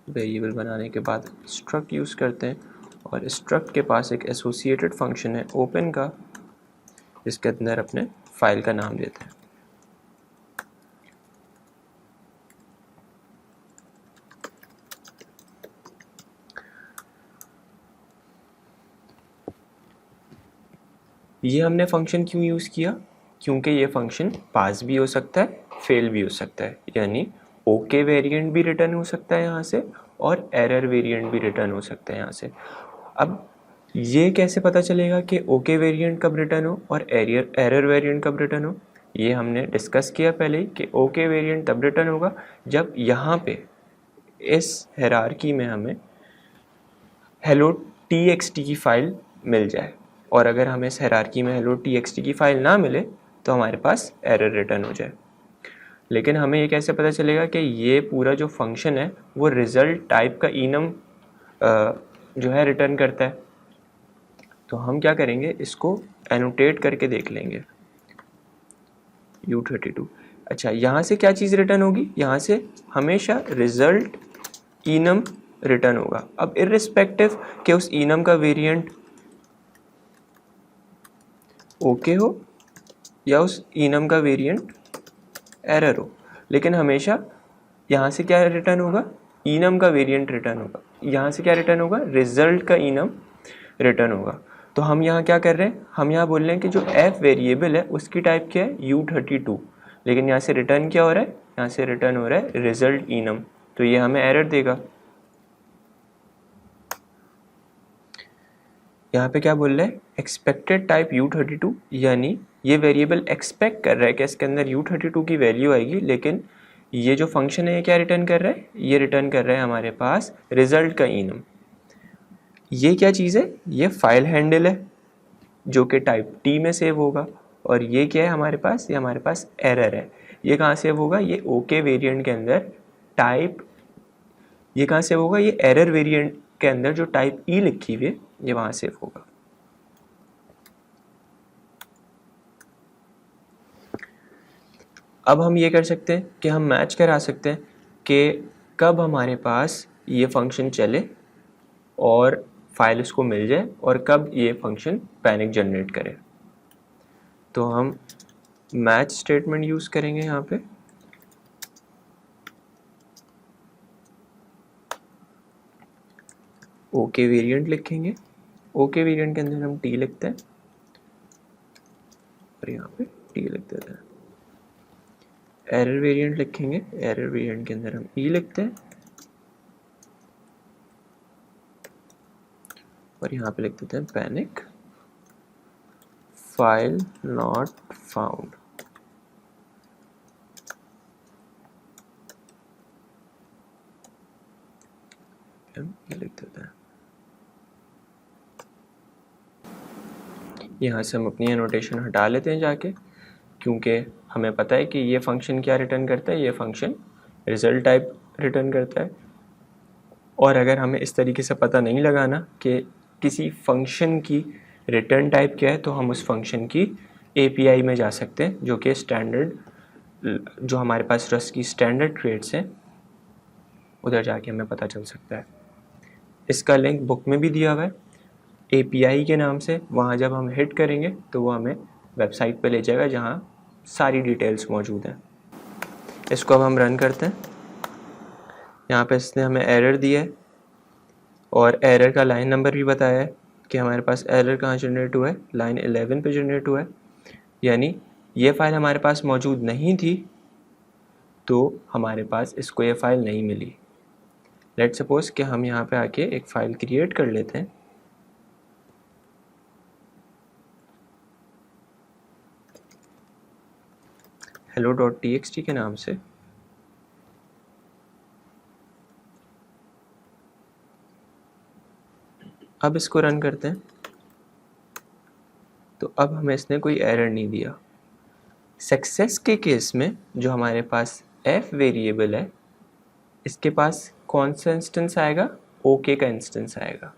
Speaker 1: वेरिएबल बनाने के बाद स्ट्रक्ट यूज़ करते हैं और स्ट्रक्ट के पास एक एसोसिएटेड फंक्शन है ओपन का, जिसके अंदर अपने फाइल का नाम देते हैं। ये हमने फंक्शन क्यों यूज़ किया? क्योंकि ये फंक्शन पास भी हो सकता है, फेल भी हो सकता है, यानी ओके वेरिएंट भी रिटर्न हो सकता है यहाँ से और एरर वेरिएंट भी रिटर्न हो सकता है यहाँ से। अब ये कैसे पता चलेगा कि ओके वेरिएंट कब रिटर्न हो और एरर वेरिएंट कब रिटर्न हो? ये हमने डिस्कस किया पहले ही कि ओके वेरिएंट तब रिटर्न होगा जब यहाँ पे इस हायरार्की में हमें hello txt की फ़ाइल मिल जाए, और अगर हमें इस हायरार्की में hello txt की फ़ाइल ना मिले तो हमारे पास एरर रिटर्न हो जाए। लेकिन हमें ये कैसे पता चलेगा कि ये पूरा जो फंक्शन है वो रिज़ल्ट टाइप का इनम जो है रिटर्न करता है? तो हम क्या करेंगे, इसको एनोटेट करके देख लेंगे। U32। अच्छा, यहाँ से क्या चीज़ रिटर्न होगी? यहाँ से हमेशा रिज़ल्ट इनम रिटर्न होगा। अब इर्रिस्पेक्टिव कि उस इनम का वेरिएंट ओके हो या उस इनम का वेरिएंट एरर हो, लेकिन हमेशा यहाँ से क्या रिटर्न होगा? इनम का वेरिएंट रिटर्न होगा। यहाँ से क्या रिटर्न होगा? रिजल्ट का इनम रिटर्न होगा। तो हम यहाँ क्या कर रहे हैं? हम यहाँ बोल रहे हैं कि जो f वेरिएबल है उसकी टाइप क्या है? U32। लेकिन यहाँ से रिटर्न क्या हो रहा है? यहाँ से रिटर्न हो रहा है रिजल्ट इनम, तो ये हमें एरर देगा। यहाँ पे क्या बोल रहा है, एक्सपेक्टेड टाइप U32, यानी ये वेरिएबल एक्सपेक्ट कर रहा है कि इसके अंदर U32 की वैल्यू आएगी, लेकिन ये जो फंक्शन है ये क्या रिटर्न कर रहा है, ये रिटर्न कर रहा है हमारे पास रिजल्ट का enum। ये क्या चीज़ है, ये फाइल हैंडल है जो कि टाइप T में सेव होगा, और ये क्या है हमारे पास, ये हमारे पास एरर है। ये कहाँ सेव होगा, ये ओके वेरिएंट के अंदर टाइप, ये कहाँ सेव होगा, ये एरर वेरिएंट के अंदर जो टाइप E लिखी हुई है ये वहाँ सेव होगा। अब हम ये कर सकते हैं कि हम मैच करा सकते हैं कि कब हमारे पास ये फंक्शन चले और फाइल इसको मिल जाए और कब ये फंक्शन पैनिक जनरेट करे। तो हम मैच स्टेटमेंट यूज़ करेंगे यहाँ पे। ओके वेरिएंट लिखेंगे, ओके वेरिएंट के अंदर हम T लिखते हैं और यहाँ पे T लिख देते हैं। एरर वेरिएंट लिखेंगे, एरर वेरिएंट के अंदर हम E लिखते हैं और यहाँ पे लिख देते हैं पैनिक फाइल नॉट फाउंड। हम ये लिख देते हैं। यहाँ से हम अपनी एनोटेशन हटा लेते हैं जाके, क्योंकि हमें पता है कि ये फंक्शन क्या रिटर्न करता है, ये फंक्शन रिजल्ट टाइप रिटर्न करता है। और अगर हमें इस तरीके से पता नहीं लगाना कि किसी फंक्शन की रिटर्न टाइप क्या है, तो हम उस फंक्शन की API में जा सकते हैं, जो कि स्टैंडर्ड, जो हमारे पास रस्ट की स्टैंडर्ड क्रिएट्स हैं, उधर जाके हमें पता चल सकता है। इसका लिंक बुक में भी दिया हुआ है API के नाम से। वहाँ जब हम हिट करेंगे तो वो हमें वेबसाइट पे ले जाएगा जहाँ सारी डिटेल्स मौजूद हैं। इसको अब हम रन करते हैं। यहाँ पे इसने हमें एरर दिया है और एरर का लाइन नंबर भी बताया है कि हमारे पास एरर कहाँ जनरेट हुआ है, लाइन 11 पे जनरेट हुआ है, यानी ये फ़ाइल हमारे पास मौजूद नहीं थी तो हमारे पास इसको ये फ़ाइल नहीं मिली। लेट्स सपोज कि हम यहाँ पे आके एक फ़ाइल क्रिएट कर लेते हैं। hello.txt के नाम से। अब इसको रन करते हैं तो अब हमें इसने कोई एरर नहीं दिया। सक्सेस के केस में जो हमारे पास f वेरिएबल है, इसके पास कौन सा इंस्टेंस आएगा, ओके का इंस्टेंस आएगा।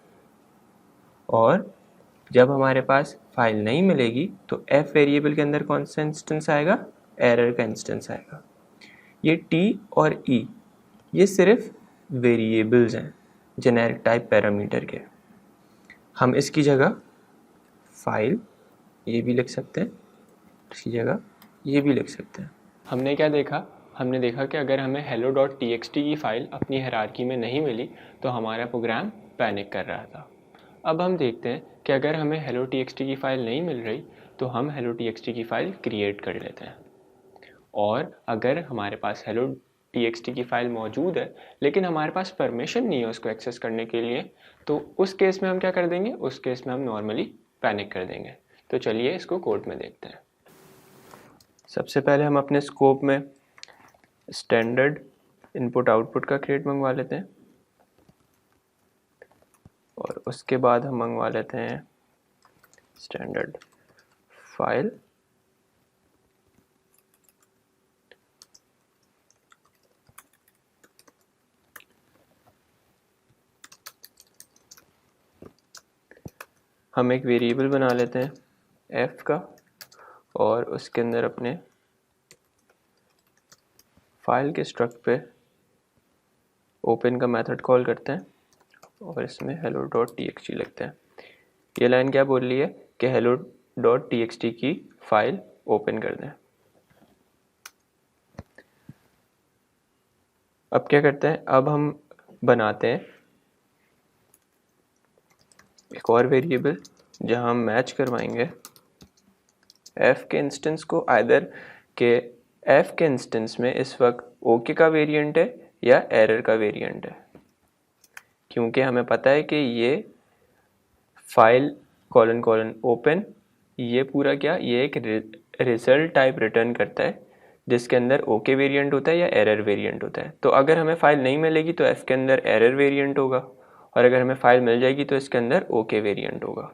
Speaker 1: और जब हमारे पास फाइल नहीं मिलेगी तो f वेरिएबल के अंदर कौन सा इंस्टेंस आएगा, एरर का इंस्टेंस आएगा। ये t और e ये सिर्फ वेरिएबल्स हैं जेनेरिक टाइप पैरामीटर के। हम इसकी जगह फाइल ये भी लिख सकते हैं, इसकी जगह ये भी लिख सकते हैं। हमने क्या देखा, हमने देखा कि अगर हमें hello.txt की फ़ाइल अपनी हायरार्की में नहीं मिली तो हमारा प्रोग्राम पैनिक कर रहा था। अब हम देखते हैं कि अगर हमें hello.txt की फ़ाइल नहीं मिल रही तो हम hello.txt की फ़ाइल क्रिएट कर लेते हैं। और अगर हमारे पास hello.txt की फ़ाइल मौजूद है लेकिन हमारे पास परमिशन नहीं है उसको एक्सेस करने के लिए, तो उस केस में हम क्या कर देंगे, उस केस में हम नॉर्मली पैनिक कर देंगे। तो चलिए इसको कोड में देखते हैं। सबसे पहले हम अपने स्कोप में स्टैंडर्ड इनपुट आउटपुट का क्रिएट मंगवा लेते हैं और उसके बाद हम मंगवा लेते हैं स्टैंडर्ड फाइल हम एक वेरिएबल बना लेते हैं f का और उसके अंदर अपने फाइल के स्ट्रक्ट पे ओपन का मेथड कॉल करते हैं और इसमें hello.txt लिखते हैं। ये लाइन क्या बोल रही है कि hello.txt की फाइल ओपन कर दें। अब क्या करते हैं, अब हम बनाते हैं एक और वेरिएबल जहां हम मैच करवाएंगे f के इंस्टेंस को, आइदर के f के इंस्टेंस में इस वक्त ओके का वेरिएंट है या एरर का वेरिएंट है, क्योंकि हमें पता है कि ये फाइल कॉलन कॉलन ओपन, ये पूरा क्या, ये एक रिजल्ट टाइप रिटर्न करता है जिसके अंदर ओके वेरिएंट होता है या एरर वेरिएंट होता है। तो अगर हमें फाइल नहीं मिलेगी तो एफ के अंदर एरर वेरिएंट होगा, और अगर हमें फाइल मिल जाएगी तो इसके अंदर ओके वेरिएंट होगा।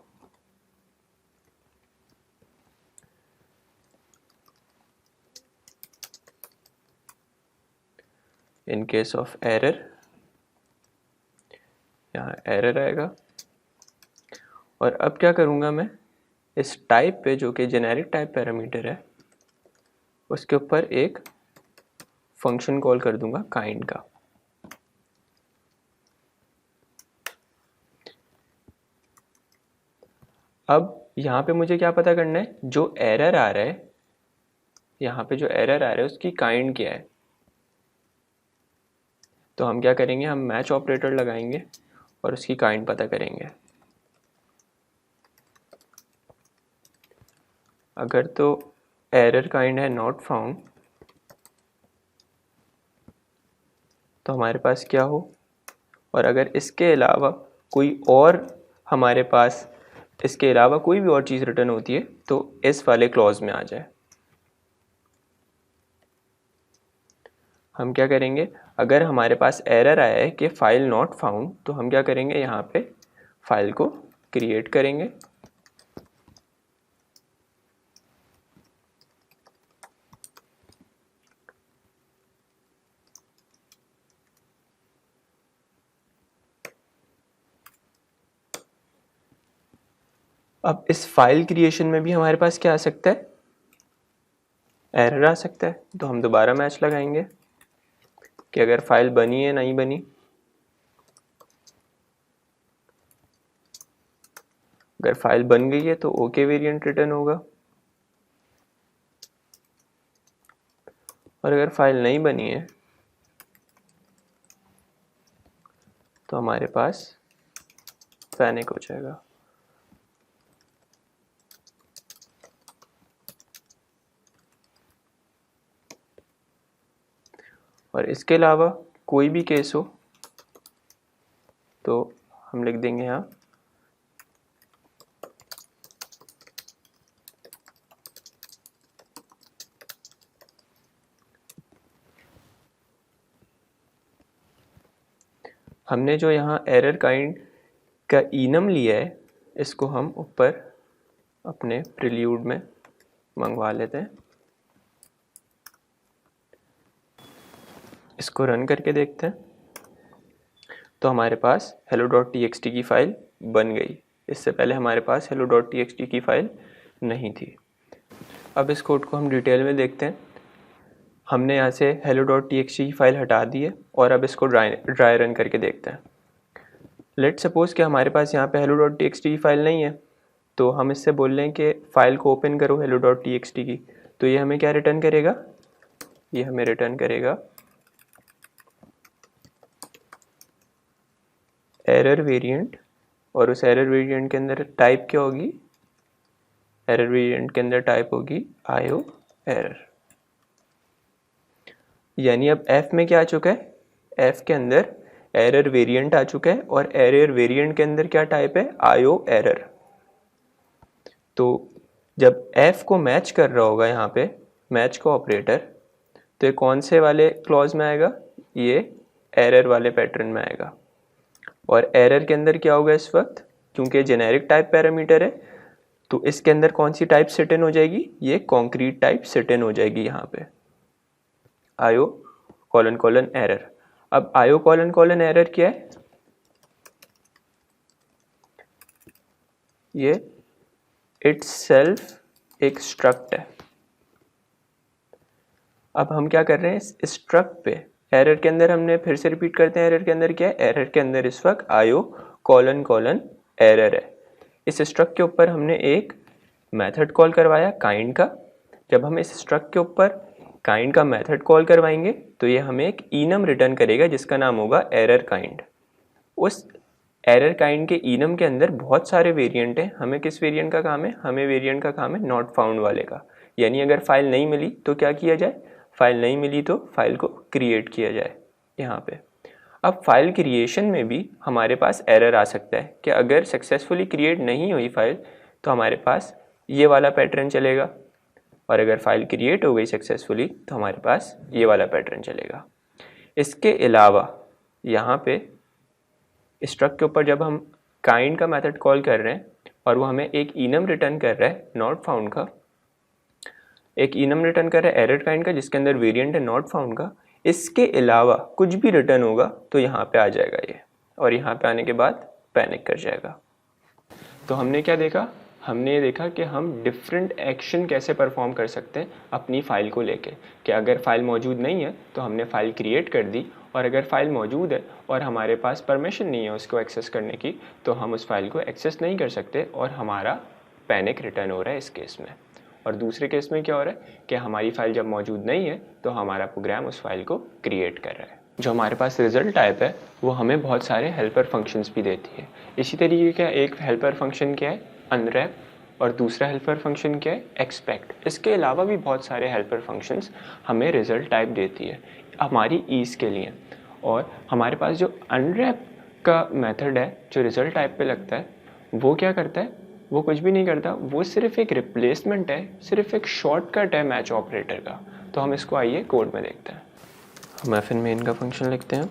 Speaker 1: इन केस ऑफ एरर, यहाँ एरर आएगा। और अब क्या करूँगा मैं, इस टाइप पे जो कि जेनेरिक टाइप पैरामीटर है उसके ऊपर एक फंक्शन कॉल कर दूंगा काइंड का। अब यहाँ पे मुझे क्या पता करना है, जो एरर आ रहा है, यहाँ पे जो एरर आ रहा है उसकी काइंड क्या है। तो हम क्या करेंगे, हम मैच ऑपरेटर लगाएंगे और उसकी काइंड पता करेंगे। अगर तो एरर काइंड है नॉट फाउंड, तो हमारे पास क्या हो, और अगर इसके अलावा कोई और हमारे पास इसके अलावा कोई भी और चीज़ रिटर्न होती है तो इस वाले क्लॉज में आ जाए। हम क्या करेंगे, अगर हमारे पास एरर आया है कि फाइल नॉट फाउंड, तो हम क्या करेंगे, यहाँ पे फाइल को क्रिएट करेंगे। अब इस फाइल क्रिएशन में भी हमारे पास क्या आ सकता है, एरर आ सकता है। तो हम दोबारा मैच लगाएंगे कि अगर फाइल बनी है नहीं बनी। अगर फाइल बन गई है तो ओके वेरिएंट रिटर्न होगा, और अगर फाइल नहीं बनी है तो हमारे पास पैनिक हो जाएगा। और इसके अलावा कोई भी केस हो तो हम लिख देंगे यहाँ हमने जो यहाँ एरर काइंड का इनम लिया है इसको हम ऊपर अपने प्रील्यूड में मंगवा लेते हैं। इसको रन करके देखते हैं तो हमारे पास hello.txt की फ़ाइल बन गई। इससे पहले हमारे पास hello.txt की फ़ाइल नहीं थी। अब इस कोड को हम डिटेल में देखते हैं। हमने यहाँ से hello.txt की फ़ाइल हटा दी है और अब इसको ड्राई रन करके देखते हैं। लेट सपोज़ कि हमारे पास यहाँ पे hello.txt की फ़ाइल नहीं है, तो हम इससे बोल रहे हैं कि फ़ाइल को ओपन करो hello.txt की। तो ये हमें क्या रिटर्न करेगा, ये हमें रिटर्न करेगा एरर वेरिएंट, और उस एरर वेरिएंट के अंदर टाइप क्या होगी, एरर वेरिएंट के अंदर टाइप होगी IO एरर। यानी अब F में क्या आ चुका है, F के अंदर एरर वेरिएंट आ चुका है और एरर वेरिएंट के अंदर क्या टाइप है, IO एरर। तो जब F को मैच कर रहा होगा यहाँ पे मैच का ऑपरेटर, तो ये कौन से वाले क्लॉज में आएगा, ये एरर वाले पैटर्न में आएगा। और एरर के अंदर क्या होगा इस वक्त, क्योंकि जेनेरिक टाइप पैरामीटर है तो इसके अंदर कौन सी टाइप सेट इन हो जाएगी, ये कॉन्क्रीट टाइप सेट इन हो जाएगी यहाँ पे IO कॉलन कॉलन एरर। अब IO कॉलन कॉलन एरर क्या है, ये इटसेल्फ एक स्ट्रक्ट है। अब हम क्या कर रहे हैं, इस स्ट्रक्ट पे एरर के अंदर हमने फिर से रिपीट करते हैं, एरर के अंदर क्या है, एरर के अंदर इस वक्त IO कॉलन कॉलन एरर है। इस स्ट्रक्ट के ऊपर हमने एक मेथड कॉल करवाया काइंड का। जब हम इस स्ट्रक्ट के ऊपर काइंड का मेथड कॉल करवाएंगे तो ये हमें एक इनम रिटर्न करेगा जिसका नाम होगा एरर काइंड। उस एरर काइंड के इनम के अंदर बहुत सारे वेरिएंट हैं। हमें किस वेरिएंट का काम है, हमें वेरिएंट का काम है नॉट फाउंड वाले का। यानी अगर फाइल नहीं मिली तो क्या किया जाए, फाइल नहीं मिली तो फाइल को क्रिएट किया जाए यहाँ पे। अब फाइल क्रिएशन में भी हमारे पास एरर आ सकता है कि अगर सक्सेसफुली क्रिएट नहीं हुई फाइल तो हमारे पास ये वाला पैटर्न चलेगा, और अगर फाइल क्रिएट हो गई सक्सेसफुली तो हमारे पास ये वाला पैटर्न चलेगा। इसके अलावा यहाँ पे स्ट्रक्ट के ऊपर जब हम काइंड का मेथड कॉल कर रहे हैं और वो हमें एक इनम रिटर्न कर रहा है नॉट फाउंड का, एक इनम रिटर्न कर रहा है एरर काइंड का जिसके अंदर वेरिएंट है नॉट फाउंड का, इसके अलावा कुछ भी रिटर्न होगा तो यहाँ पे आ जाएगा ये, और यहाँ पे आने के बाद पैनिक कर जाएगा। तो हमने क्या देखा? हमने ये देखा कि हम डिफरेंट एक्शन कैसे परफॉर्म कर सकते हैं अपनी फ़ाइल को लेके, कि अगर फ़ाइल मौजूद नहीं है तो हमने फ़ाइल क्रिएट कर दी, और अगर फ़ाइल मौजूद है और हमारे पास परमिशन नहीं है उसको एक्सेस करने की तो हम उस फाइल को एक्सेस नहीं कर सकते और हमारा पैनिक रिटर्न हो रहा है इस केस में। और दूसरे केस में क्या हो रहा है कि हमारी फ़ाइल जब मौजूद नहीं है तो हमारा प्रोग्राम उस फाइल को क्रिएट कर रहा है। जो हमारे पास रिज़ल्ट टाइप है वो हमें बहुत सारे हेल्पर फंक्शंस भी देती है। इसी तरीके का एक हेल्पर फंक्शन क्या है? अनरैप, और दूसरा हेल्पर फंक्शन क्या है? एक्सपेक्ट। इसके अलावा भी बहुत सारे हेल्पर फंक्शंस हमें रिज़ल्ट टाइप देती है हमारी ईज़ के लिए। और हमारे पास जो अनरैप का मेथड है जो रिज़ल्ट टाइप पे लगता है वो क्या करता है? वो कुछ भी नहीं करता, वो सिर्फ एक रिप्लेसमेंट है, सिर्फ एक शॉर्टकट है मैच ऑपरेटर का। तो हम इसको आइए कोड में देखते हैं। हम एफ इन मेन का फंक्शन लिखते हैं।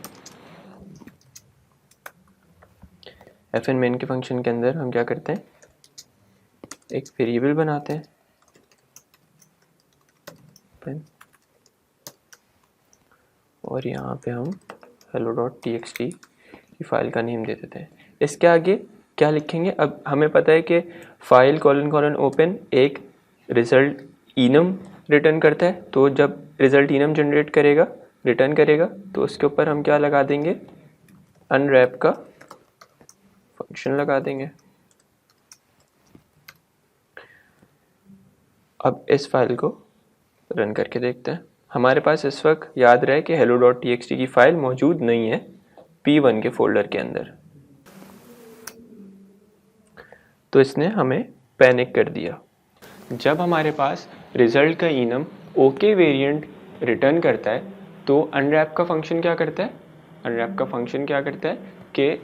Speaker 1: एफ इन मेन के फंक्शन के अंदर हम क्या करते हैं? एक वेरिएबल बनाते हैं और यहाँ पे हम hello.txt की फ़ाइल का नेम दे देते हैं। इसके आगे क्या लिखेंगे? अब हमें पता है कि फाइल : ओपन एक रिज़ल्ट इनम रिटर्न करता है, तो जब रिज़ल्ट इनम जनरेट करेगा रिटर्न करेगा तो उसके ऊपर हम क्या लगा देंगे? अनरैप का फंक्शन लगा देंगे। अब इस फाइल को रन करके देखते हैं। हमारे पास इस वक्त याद रहे कि hello.txt की फ़ाइल मौजूद नहीं है P1 के फोल्डर के अंदर, तो इसने हमें पैनिक कर दिया। जब हमारे पास रिज़ल्ट का इनम ओके वेरिएंट रिटर्न करता है तो अनरैप का फंक्शन क्या करता है? अनरैप का फंक्शन क्या करता है कि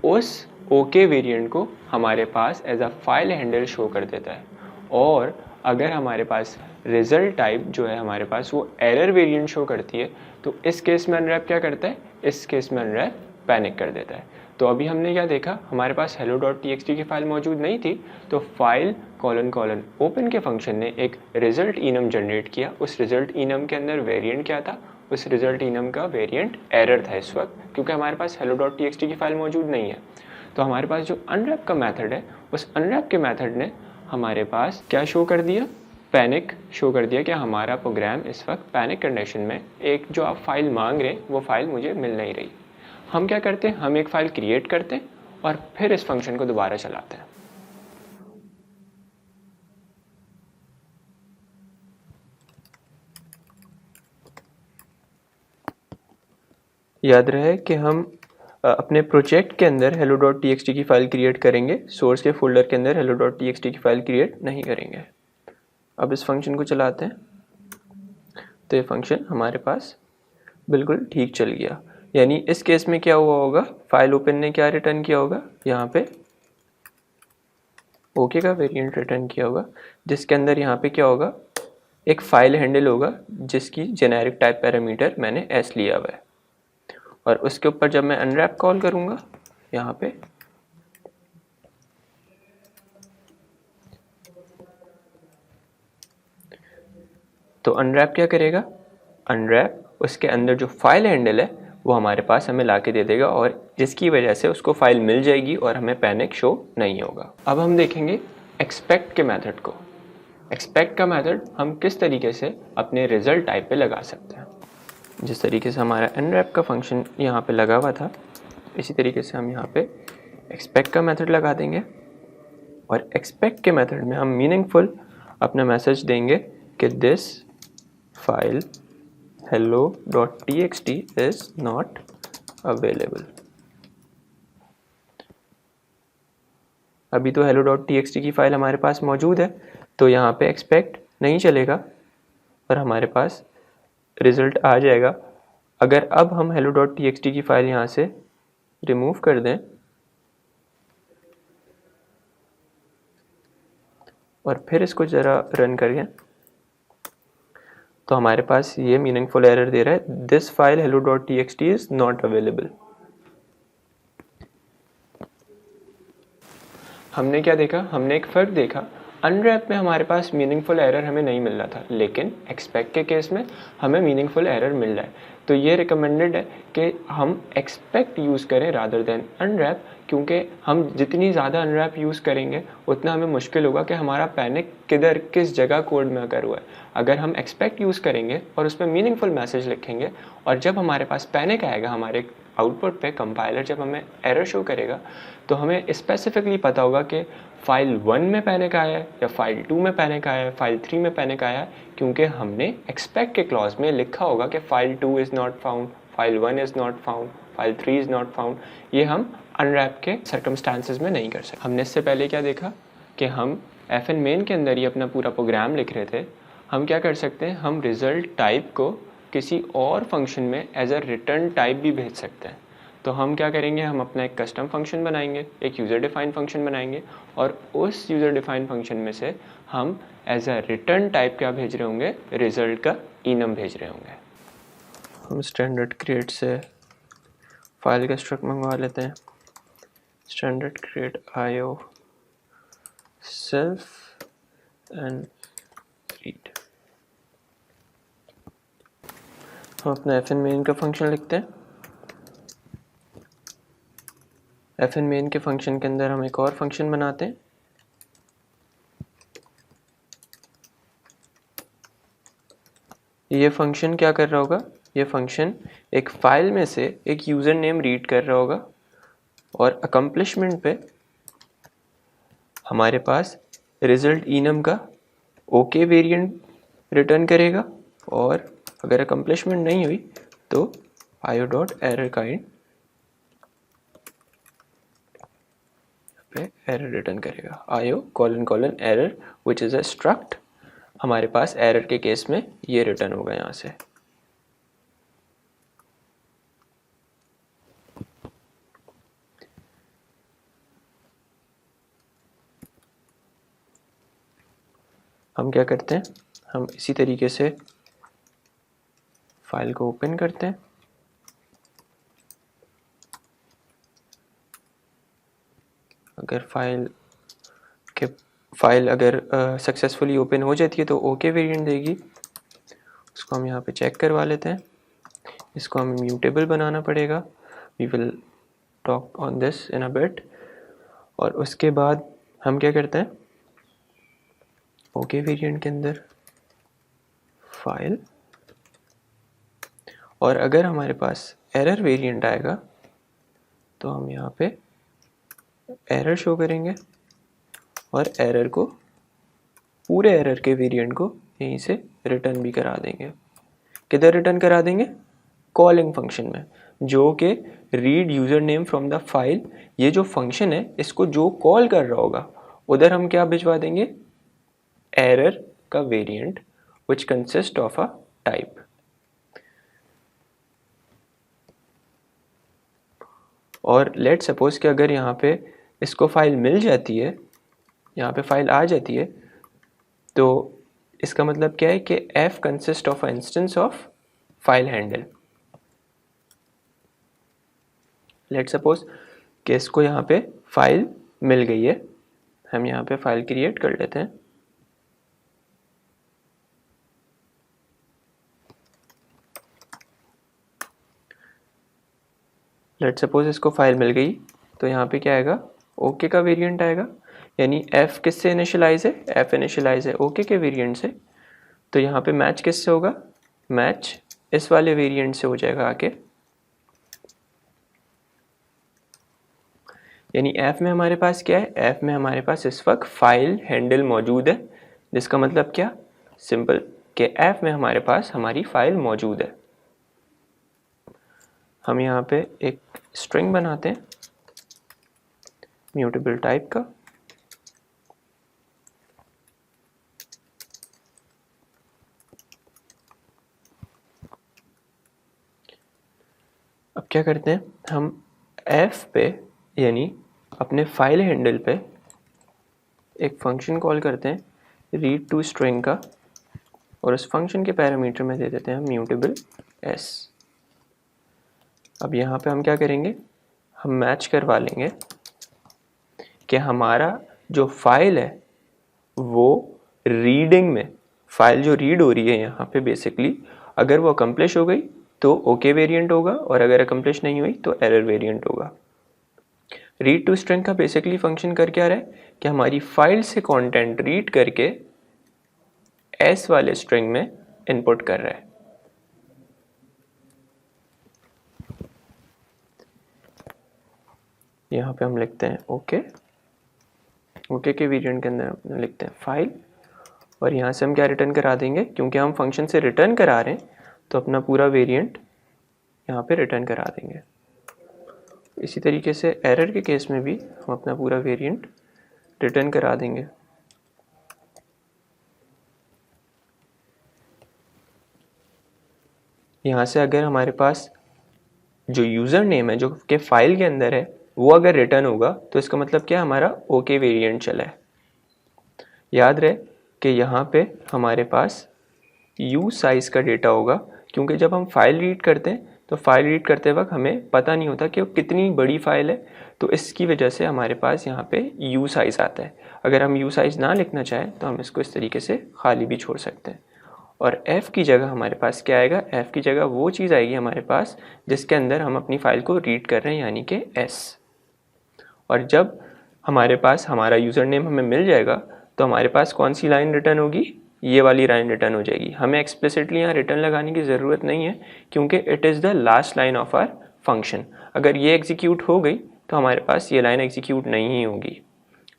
Speaker 1: उस ओके वेरिएंट को हमारे पास as a file handle show कर देता है, और अगर हमारे पास रिज़ल्ट टाइप जो है हमारे पास वो एरर वेरिएंट शो करती है तो इस केस में अनरैप क्या करता है? इस केस में अनरैप पैनिक कर देता है। तो अभी हमने क्या देखा? हमारे पास hello.txt की फ़ाइल मौजूद नहीं थी, तो फाइल : ओपन के फंक्शन ने एक रिज़ल्ट इनम जनरेट किया। उस रिज़ल्ट इनम के अंदर वेरिएंट क्या था? उस रिज़ल्ट इनम का वेरिएंट एरर था इस वक्त, क्योंकि हमारे पास hello.txt की फ़ाइल मौजूद नहीं है। तो हमारे पास जो अनरैप का मेथड है उस अनरैप के मेथड ने हमारे पास क्या शो कर दिया? पैनिक शो कर दिया कि हमारा प्रोग्राम इस वक्त पैनिक कंडीशन में, एक जो आप फाइल मांग रहे हैं वो फाइल मुझे मिल नहीं रही। हम क्या करते हैं? हम एक फ़ाइल क्रिएट करते हैं और फिर इस फंक्शन को दोबारा चलाते हैं। याद रहे कि हम अपने प्रोजेक्ट के अंदर hello.txt की फ़ाइल क्रिएट करेंगे, सोर्स के फोल्डर के अंदर hello.txt की फ़ाइल क्रिएट नहीं करेंगे। अब इस फंक्शन को चलाते हैं तो ये फंक्शन हमारे पास बिल्कुल ठीक चल गया। यानी इस केस में क्या हुआ होगा? फाइल ओपन ने क्या रिटर्न किया होगा? यहाँ पे ओके का वेरिएंट रिटर्न किया होगा, जिसके अंदर यहाँ पे क्या होगा? एक फाइल हैंडल होगा जिसकी जेनेरिक टाइप पैरामीटर मैंने एस लिया हुआ है, और उसके ऊपर जब मैं अनरैप कॉल करूँगा यहाँ पे तो अनरैप क्या करेगा? अनरैप उसके अंदर जो फाइल हैंडल है वो हमारे पास हमें ला के दे देगा, और जिसकी वजह से उसको फाइल मिल जाएगी और हमें पैनिक शो नहीं होगा। अब हम देखेंगे एक्सपेक्ट के मेथड को। एक्सपेक्ट का मेथड हम किस तरीके से अपने रिज़ल्ट टाइप पे लगा सकते हैं। जिस तरीके से हमारा अनरैप का फंक्शन यहाँ पे लगा हुआ था, इसी तरीके से हम यहाँ पे एक्सपेक्ट का मेथड लगा देंगे, और एक्सपेक्ट के मेथड में हम मीनिंगफुल अपना मैसेज देंगे कि this file hello.txt is not available। अभी तो hello.txt की फ़ाइल हमारे पास मौजूद है, तो यहाँ पे एक्सपेक्ट नहीं चलेगा और हमारे पास रिज़ल्ट आ जाएगा अगर अब हम hello.txt की फाइल यहाँ से रिमूव कर दें और फिर इसको ज़रा रन करें तो हमारे पास ये मीनिंगफुल एरर दे रहा है, this file hello.txt is not available. हमने क्या देखा? हमने एक फ़र्क देखा, अनरैप में हमारे पास मीनिंगफुल एरर हमें नहीं मिल रहा था, लेकिन एक्सपेक्ट के केस में हमें मीनिंगफुल एरर मिल रहा है। तो ये रिकमेंडेड है कि हम एक्सपेक्ट यूज़ करें रादर देन अनरैप, क्योंकि हम जितनी ज़्यादा अनरैप यूज़ करेंगे उतना हमें मुश्किल होगा कि हमारा पैनिक किधर किस जगह कोड में अगर हुआ है। अगर हम एक्सपेक्ट यूज़ करेंगे और उसमें मीनिंगफुल मैसेज लिखेंगे और जब हमारे पास पैनिक आएगा हमारे आउटपुट पे, कंपाइलर जब हमें एरर शो करेगा तो हमें स्पेसिफिकली पता होगा कि फाइल 1 में पैनिक आया है या फाइल 2 में पैनिक आया है, फाइल 3 में पैनिक आया है, क्योंकि हमने एक्सपेक्ट के क्लॉज में लिखा होगा कि file 2 is not found, file 1 is not found, file 3 is not found. ये हम अनरैप के सर्कमस्टांसेस में नहीं कर सकते। हमने इससे पहले क्या देखा कि हम एफ एन मेन के अंदर ही अपना पूरा प्रोग्राम लिख रहे थे। हम क्या कर सकते हैं, हम रिजल्ट टाइप को किसी और फंक्शन में एज अ रिटर्न टाइप भी भेज सकते हैं। तो हम क्या करेंगे, हम अपना एक कस्टम फंक्शन बनाएंगे, एक यूज़र डिफाइंड फंक्शन बनाएंगे और उस यूज़र डिफाइंड फंक्शन में से हम एज अ रिटर्न टाइप क्या भेज रहे होंगे, रिजल्ट का इनम भेज रहे होंगे। हम स्टैंडर्ड क्रिएट से फाइल का स्ट्रक्ट मंगवा लेते हैं, standard create IO self and read. हम अपना एफ एन मेन का फंक्शन लिखते हैं। एफ एन मेन के फंक्शन के अंदर हम एक और फंक्शन बनाते हैं। ये फंक्शन क्या कर रहा होगा, ये फंक्शन एक फाइल में से एक यूज़र नेम रीड कर रहा होगा और अकम्पलिशमेंट पे हमारे पास रिजल्ट इनम का ओके वेरिएंट रिटर्न करेगा और अगर अकम्पलिशमेंट नहीं हुई तो आईओ डॉट एरर काइंड पे एरर रिटर्न करेगा, IO colon colon error which is a struct. हमारे पास एरर के केस में ये रिटर्न होगा यहाँ से। हम क्या करते हैं, हम इसी तरीके से फाइल को ओपन करते हैं। अगर फाइल अगर सक्सेसफुली ओपन हो जाती है तो ओके वेरिएंट देगी, उसको हम यहाँ पे चेक करवा लेते हैं। इसको हमें म्यूटेबल बनाना पड़ेगा, we will talk on this in a bit. और उसके बाद हम क्या करते हैं, ओके वेरिएंट के अंदर फाइल, और अगर हमारे पास एरर वेरिएंट आएगा तो हम यहाँ पे एरर शो करेंगे और एरर को, पूरे एरर के वेरिएंट को यहीं से रिटर्न भी करा देंगे। किधर रिटर्न करा देंगे, कॉलिंग फंक्शन में, जो कि read user name from the file, ये जो फंक्शन है इसको जो कॉल कर रहा होगा उधर हम क्या भिजवा देंगे, एरर का variant which consist of a type. और लेट सपोज कि अगर यहाँ पे इसको फाइल मिल जाती है, यहाँ पे फाइल आ जाती है, तो इसका मतलब क्या है कि f consist of instance of file handle. Let suppose कि इसको यहाँ पे फाइल मिल गई है, हम यहाँ पे फाइल क्रिएट कर लेते हैं। लेट सपोज इसको फाइल मिल गई तो यहाँ पे क्या आएगा, ओके का वेरिएंट आएगा, यानी f किससे इनिशियलाइज है, f इनिशियलाइज है ओके के वेरिएंट से। तो यहाँ पे मैच किससे होगा, मैच इस वाले वेरिएंट से हो जाएगा आके, यानी f में हमारे पास क्या है, f में हमारे पास इस वक्त फाइल हैंडल मौजूद है, जिसका मतलब क्या, सिंपल कि f में हमारे पास हमारी फाइल मौजूद है। हम यहाँ पे एक स्ट्रिंग बनाते हैं म्यूटेबल टाइप का, अब क्या करते हैं, हम f पे यानी अपने फाइल हैंडल पे एक फंक्शन कॉल करते हैं रीड टू स्ट्रिंग का, और उस फंक्शन के पैरामीटर में दे देते हैं म्यूटेबल s। अब यहाँ पे हम क्या करेंगे, हम मैच करवा लेंगे कि हमारा जो फाइल है वो रीडिंग में, फाइल जो रीड हो रही है यहाँ पे बेसिकली, अगर वो अकम्प्लिश हो गई तो ओके वेरिएंट होगा, और अगर अकम्प्लिश नहीं हुई तो एरर वेरिएंट होगा। रीड टू स्ट्रिंग का बेसिकली फंक्शन कर क्या रहा है कि हमारी फाइल से कंटेंट रीड करके एस वाले स्ट्रिंग में इनपुट कर रहा है। यहाँ पे हम लिखते हैं ओके, ओके के वेरिएंट के अंदर लिखते हैं फाइल, और यहाँ से हम क्या रिटर्न करा देंगे, क्योंकि हम फंक्शन से रिटर्न करा रहे हैं तो अपना पूरा वेरिएंट यहाँ पे रिटर्न करा देंगे। इसी तरीके से एरर के केस में भी हम अपना पूरा वेरिएंट रिटर्न करा देंगे। यहाँ से अगर हमारे पास जो यूज़र नेम है जो कि फाइल के अंदर है वो अगर रिटर्न होगा तो इसका मतलब क्या, हमारा ओके वेरिएंट चला है। याद रहे कि यहाँ पे हमारे पास यू साइज़ का डेटा होगा, क्योंकि जब हम फाइल रीड करते हैं तो फाइल रीड करते वक्त हमें पता नहीं होता कि वो कितनी बड़ी फाइल है, तो इसकी वजह से हमारे पास यहाँ पे यू साइज़ आता है। अगर हम यू साइज़ ना लिखना चाहें तो हम इसको इस तरीके से खाली भी छोड़ सकते हैं। और f की जगह हमारे पास क्या आएगा, f की जगह वो चीज़ आएगी हमारे पास जिसके अंदर हम अपनी फ़ाइल को रीड कर रहे हैं, यानी कि s। और जब हमारे पास हमारा यूज़र नेम हमें मिल जाएगा तो हमारे पास कौन सी लाइन रिटर्न होगी, ये वाली लाइन रिटर्न हो जाएगी। हमें एक्सप्लिसिटली यहाँ रिटर्न लगाने की ज़रूरत नहीं है, क्योंकि it is the last line of our function. अगर ये एग्जीक्यूट हो गई तो हमारे पास ये लाइन एग्जीक्यूट नहीं ही होगी,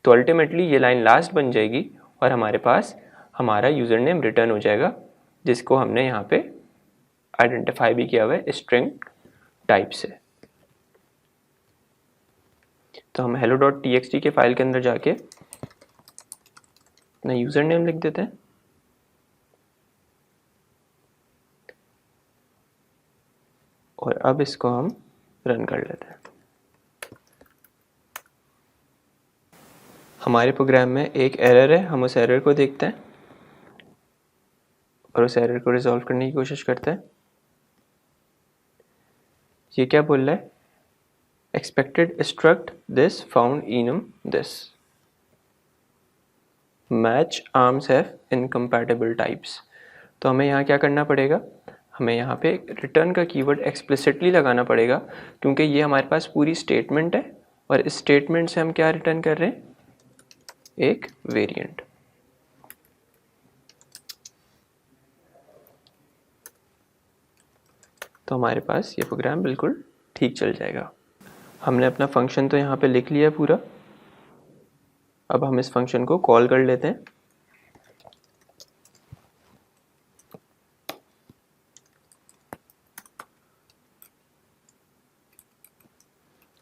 Speaker 1: तो अल्टीमेटली ये लाइन लास्ट बन जाएगी और हमारे पास हमारा यूज़र नेम रिटर्न हो जाएगा, जिसको हमने यहाँ पे आइडेंटिफाई भी किया हुआ है स्ट्रिंग टाइप से। तो हम hello.txt के फाइल के अंदर जाके अपना यूज़र नेम लिख देते हैं, और अब इसको हम रन कर लेते हैं। हमारे प्रोग्राम में एक एरर है, हम उस एरर को देखते हैं और उस एरर को रिजॉल्व करने की कोशिश करते हैं। ये क्या बोल रहा है, expected struct this found enum this, match arms have incompatible types. तो हमें यहाँ क्या करना पड़ेगा, हमें यहाँ पे रिटर्न का कीवर्ड एक्सप्लिसिटली लगाना पड़ेगा, क्योंकि ये हमारे पास पूरी स्टेटमेंट है और इस स्टेटमेंट से हम क्या रिटर्न कर रहे हैं, एक वेरिएंट। तो हमारे पास ये प्रोग्राम बिल्कुल ठीक चल जाएगा। हमने अपना फंक्शन तो यहाँ पे लिख लिया पूरा, अब हम इस फंक्शन को कॉल कर लेते हैं।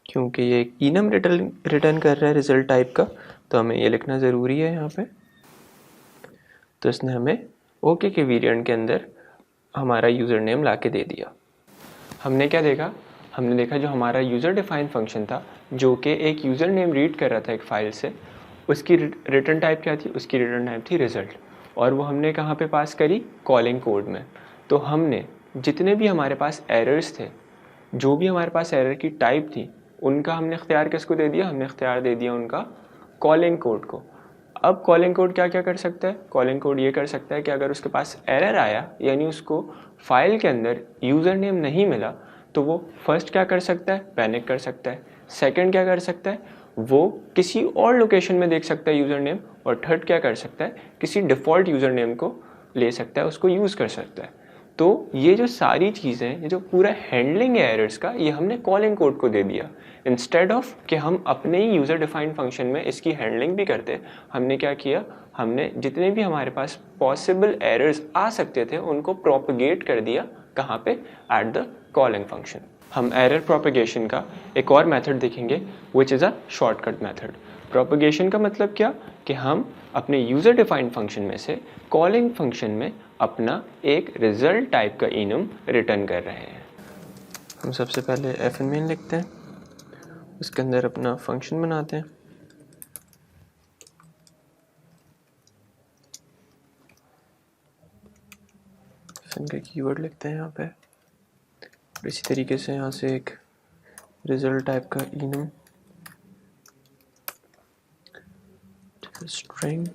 Speaker 1: क्योंकि ये एक इनम रिटर्न कर रहा है रिजल्ट टाइप का, तो हमें ये लिखना ज़रूरी है यहाँ पे। तो इसने हमें ओके के वेरिएंट के अंदर हमारा यूज़र नेम ला के दे दिया। हमने क्या देखा, हमने देखा जो हमारा यूज़र डिफाइंड फंक्शन था जो कि एक यूज़र नेम रीड कर रहा था एक फ़ाइल से, उसकी रिटर्न टाइप क्या थी, उसकी रिटर्न टाइप थी रिज़ल्ट, और वो हमने कहाँ पे पास करी, कॉलिंग कोड में। तो हमने जितने भी हमारे पास एरर्स थे, जो भी हमारे पास एरर की टाइप थी, उनका हमने इख्तियार किसको दे दिया, हमने इख्तियार दे दिया उनका कॉलिंग कोड को। अब कॉलिंग कोड क्या क्या कर सकता है, कॉलिंग कोड ये कर सकता है कि अगर उसके पास एरर आया, यानी उसको फाइल के अंदर यूज़र नेम नहीं मिला, तो वो फर्स्ट क्या कर सकता है, पैनिक कर सकता है। सेकंड क्या कर सकता है, वो किसी और लोकेशन में देख सकता है यूज़र नेम, और थर्ड क्या कर सकता है, किसी डिफ़ॉल्ट यूज़र नेम को ले सकता है, उसको यूज़ कर सकता है। तो ये जो सारी चीज़ें, ये जो पूरा हैंडलिंग है एरर्स का, ये हमने कॉलिंग कोड को दे दिया। इंस्टेड ऑफ कि हम अपने ही यूज़र डिफाइंड फंक्शन में इसकी हैंडलिंग भी करते, हमने क्या किया, हमने जितने भी हमारे पास पॉसिबल एरर्स आ सकते थे उनको प्रोपगेट कर दिया, कहाँ पे, एट द कॉलिंग फंक्शन। हम एरर प्रोपगेशन का एक और मेथड देखेंगे which is a shortcut method. Propagation का मतलब क्या, कि हम अपने यूज़र डिफाइंड फंक्शन में से कॉलिंग फंक्शन में अपना एक रिजल्ट टाइप का इनम रिटर्न कर रहे हैं। हम सबसे पहले एफ एन मेन लिखते हैं, उसके अंदर अपना फंक्शन बनाते हैं। फंक्शन का कीवर्ड लिखते हैं यहाँ पे। इसी तरीके से यहाँ से एक रिजल्ट टाइप का enum स्ट्रिंग,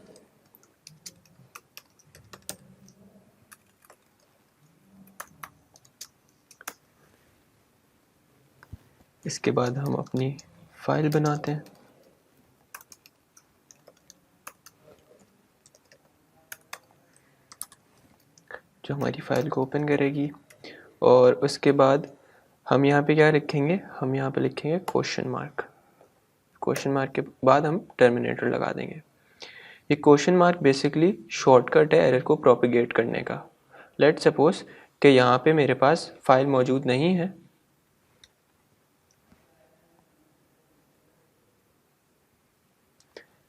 Speaker 1: इसके बाद हम अपनी फाइल बनाते हैं। जो हमारी फाइल को ओपन करेगी, और उसके बाद हम यहाँ पे क्या लिखेंगे, हम यहाँ पे लिखेंगे क्वेश्चन मार्क। क्वेश्चन मार्क के बाद हम टर्मिनेटर लगा देंगे। ये क्वेश्चन मार्क बेसिकली शॉर्टकट है एरर को प्रोपिगेट करने का। लेट्स सपोज कि यहाँ पे मेरे पास फाइल मौजूद नहीं है,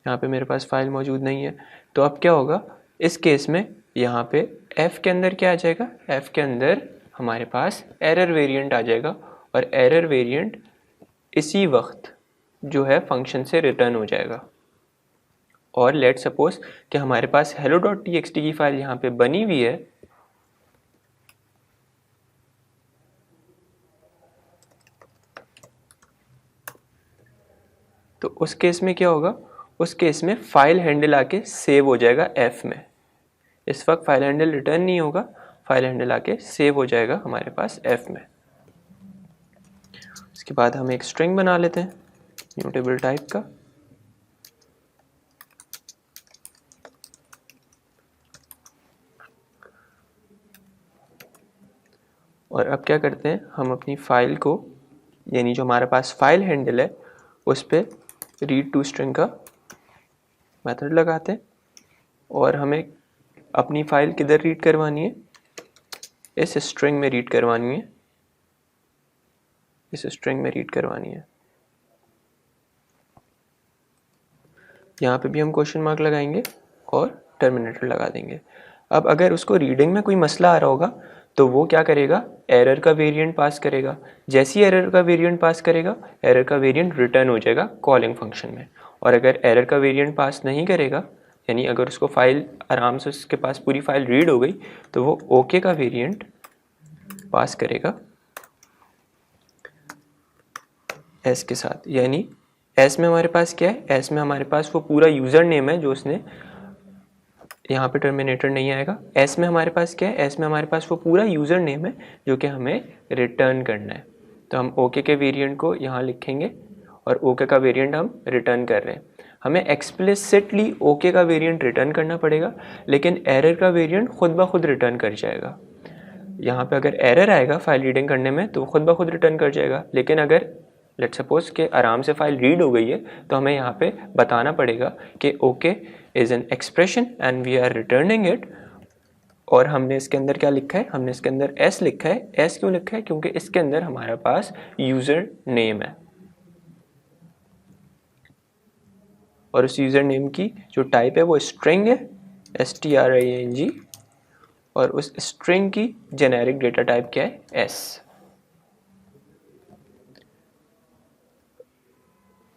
Speaker 1: यहाँ पे मेरे पास फाइल मौजूद नहीं है, तो अब क्या होगा इस केस में, यहाँ पे f के अंदर क्या आ जाएगा, f के अंदर हमारे पास एरर वेरिएंट आ जाएगा, और एरर वेरिएंट इसी वक्त जो है फंक्शन से रिटर्न हो जाएगा। और लेट सपोज कि हमारे पास hello.txt की फाइल यहाँ पे बनी हुई है, तो उस केस में क्या होगा, उस केस में फाइल हैंडल आके सेव हो जाएगा f में। इस वक्त फाइल हैंडल रिटर्न नहीं होगा, फाइल हैंडल आके सेव हो जाएगा हमारे पास f में। उसके बाद हम एक स्ट्रिंग बना लेते हैं म्यूटेबल टाइप का, और अब क्या करते हैं, हम अपनी फाइल को, यानी जो हमारे पास फाइल हैंडल है उस पर रीड टू स्ट्रिंग का मेथड लगाते हैं, और हमें अपनी फाइल किधर रीड करवानी है, इस स्ट्रिंग में रीड करवानी है, इस स्ट्रिंग में रीड करवानी है। यहाँ पे भी हम क्वेश्चन मार्क लगाएंगे और टर्मिनेटर लगा देंगे। अब अगर उसको रीडिंग में कोई मसला आ रहा होगा तो वो क्या करेगा, एरर का वेरिएंट पास करेगा। जैसे ही एरर का वेरिएंट पास करेगा, एरर का वेरिएंट रिटर्न हो जाएगा कॉलिंग फंक्शन में। और अगर एरर का वेरिएंट पास नहीं करेगा, यानी अगर उसको फाइल आराम से, उसके पास पूरी फाइल रीड हो गई, तो वो ओके का वेरिएंट पास करेगा एस के साथ। यानी एस में हमारे पास क्या है, एस में हमारे पास वो पूरा यूज़र नेम है जो उसने, यहाँ पे टर्मिनेटर नहीं आएगा। एस में हमारे पास क्या है, एस में हमारे पास वो पूरा यूज़र नेम है जो कि हमें रिटर्न करना है। तो हम ओके के वेरिएंट को यहाँ लिखेंगे और ओके का वेरिएंट हम रिटर्न कर रहे हैं। हमें एक्सप्लिसिटली ओके का वेरिएंट रिटर्न करना पड़ेगा, लेकिन एरर का वेरिएंट खुद ब खुद रिटर्न कर जाएगा। यहाँ पे अगर एरर आएगा फाइल रीडिंग करने में तो खुद ब खुद रिटर्न कर जाएगा, लेकिन अगर लेट्स सपोज कि आराम से फाइल रीड हो गई है तो हमें यहाँ पे बताना पड़ेगा कि okay is an expression and we are returning it. और हमने इसके अंदर क्या लिखा है, हमने इसके अंदर एस लिखा है। एस क्यों लिखा है, क्योंकि इसके अंदर हमारे पास यूज़र नेम है, और उस यूज़र नेम की जो टाइप है वो स्ट्रिंग है, string, और उस स्ट्रिंग की जेनेरिक डेटा टाइप क्या है, एस।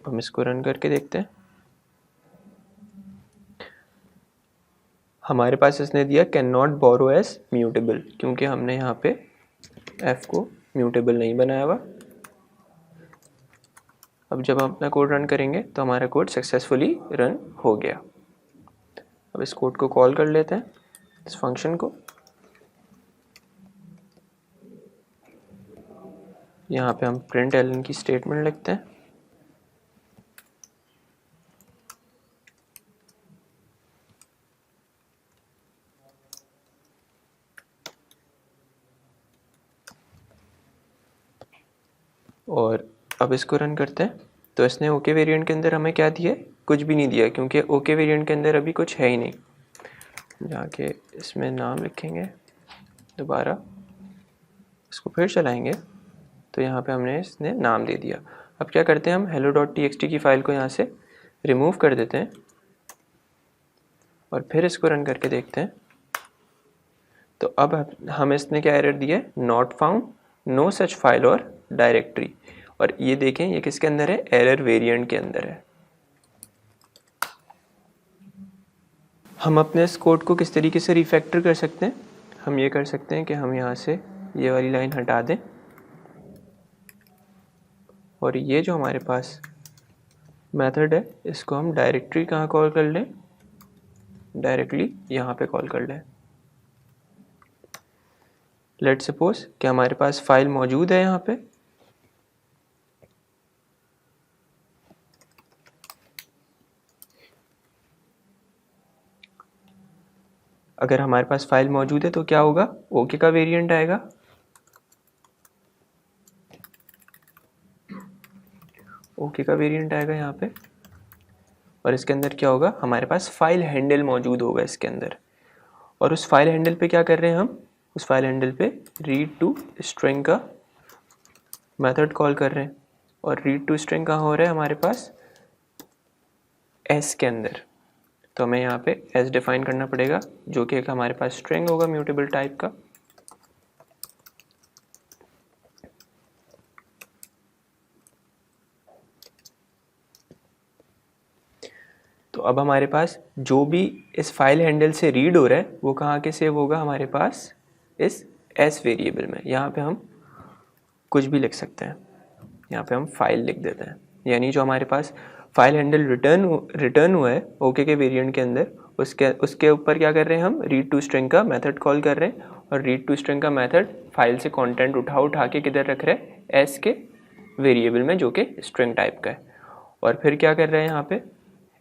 Speaker 1: हम इसको रन करके देखते हैं। हमारे पास इसने दिया can not borrow as mutable, क्योंकि हमने यहाँ पे f को म्यूटेबल नहीं बनाया हुआ। अब जब हम अपना कोड रन करेंगे तो हमारा कोड सक्सेसफुली रन हो गया। अब इस कोड को कॉल कर लेते हैं, इस फंक्शन को। यहाँ पे हम println की स्टेटमेंट लिखते हैं, और अब इसको रन करते हैं। तो इसने ओके वेरिएंट के अंदर हमें क्या दिया, कुछ भी नहीं दिया, क्योंकि ओके वेरिएंट के अंदर अभी कुछ है ही नहीं। जाके इसमें नाम लिखेंगे, दोबारा इसको फिर चलाएंगे तो यहाँ पे हमने इसने नाम दे दिया। अब क्या करते हैं, हम hello.txt की फाइल को यहाँ से रिमूव कर देते हैं और फिर इसको रन करके देखते हैं। तो अब हम इसने क्या एरर दिया है, not found no such file और डायरेक्टरी, और ये देखें ये किसके अंदर है, एरर वेरिएंट के अंदर है। हम अपने इस कोड को किस तरीके से रिफैक्टर कर सकते हैं, हम ये कर सकते हैं कि हम यहाँ से ये वाली लाइन हटा दें और ये जो हमारे पास मेथड है इसको हम डायरेक्टरी कहाँ कॉल कर लें, डायरेक्टली यहाँ पे कॉल कर लें। लेट सपोज कि हमारे पास फाइल मौजूद है यहाँ पे, अगर हमारे पास फाइल मौजूद है तो क्या होगा, ओके का वेरिएंट आएगा, ओके का वेरिएंट आएगा यहाँ पे, और इसके अंदर क्या होगा, हमारे पास फाइल हैंडल मौजूद होगा इसके अंदर। और उस फाइल हैंडल पे क्या कर रहे हैं हम, उस फाइल हैंडल पे रीड टू स्ट्रिंग का मेथड कॉल कर रहे हैं, और रीड टू स्ट्रिंग कहाँ हो रहा है हमारे पास, एस के अंदर। तो हमें यहाँ पे एस डिफाइन करना पड़ेगा जो कि एक हमारे पास स्ट्रिंग होगा म्यूटेबल टाइप का। तो अब हमारे पास जो भी इस फाइल हैंडल से रीड हो रहा है वो कहाँ के सेव होगा, हमारे पास इस एस वेरिएबल में। यहाँ पे हम कुछ भी लिख सकते हैं, यहाँ पे हम फाइल लिख देते हैं, यानी जो हमारे पास फाइल हैंडल रिटर्न हुआ है ओके के वेरिएंट के अंदर, उसके ऊपर क्या कर रहे हैं हम, रीड टू स्ट्रिंग का मेथड कॉल कर रहे हैं, और रीड टू स्ट्रिंग का मेथड फाइल से कंटेंट उठा के किधर रख रहे हैं, एस के वेरिएबल में जो कि स्ट्रिंग टाइप का है। और फिर क्या कर रहे हैं यहाँ पे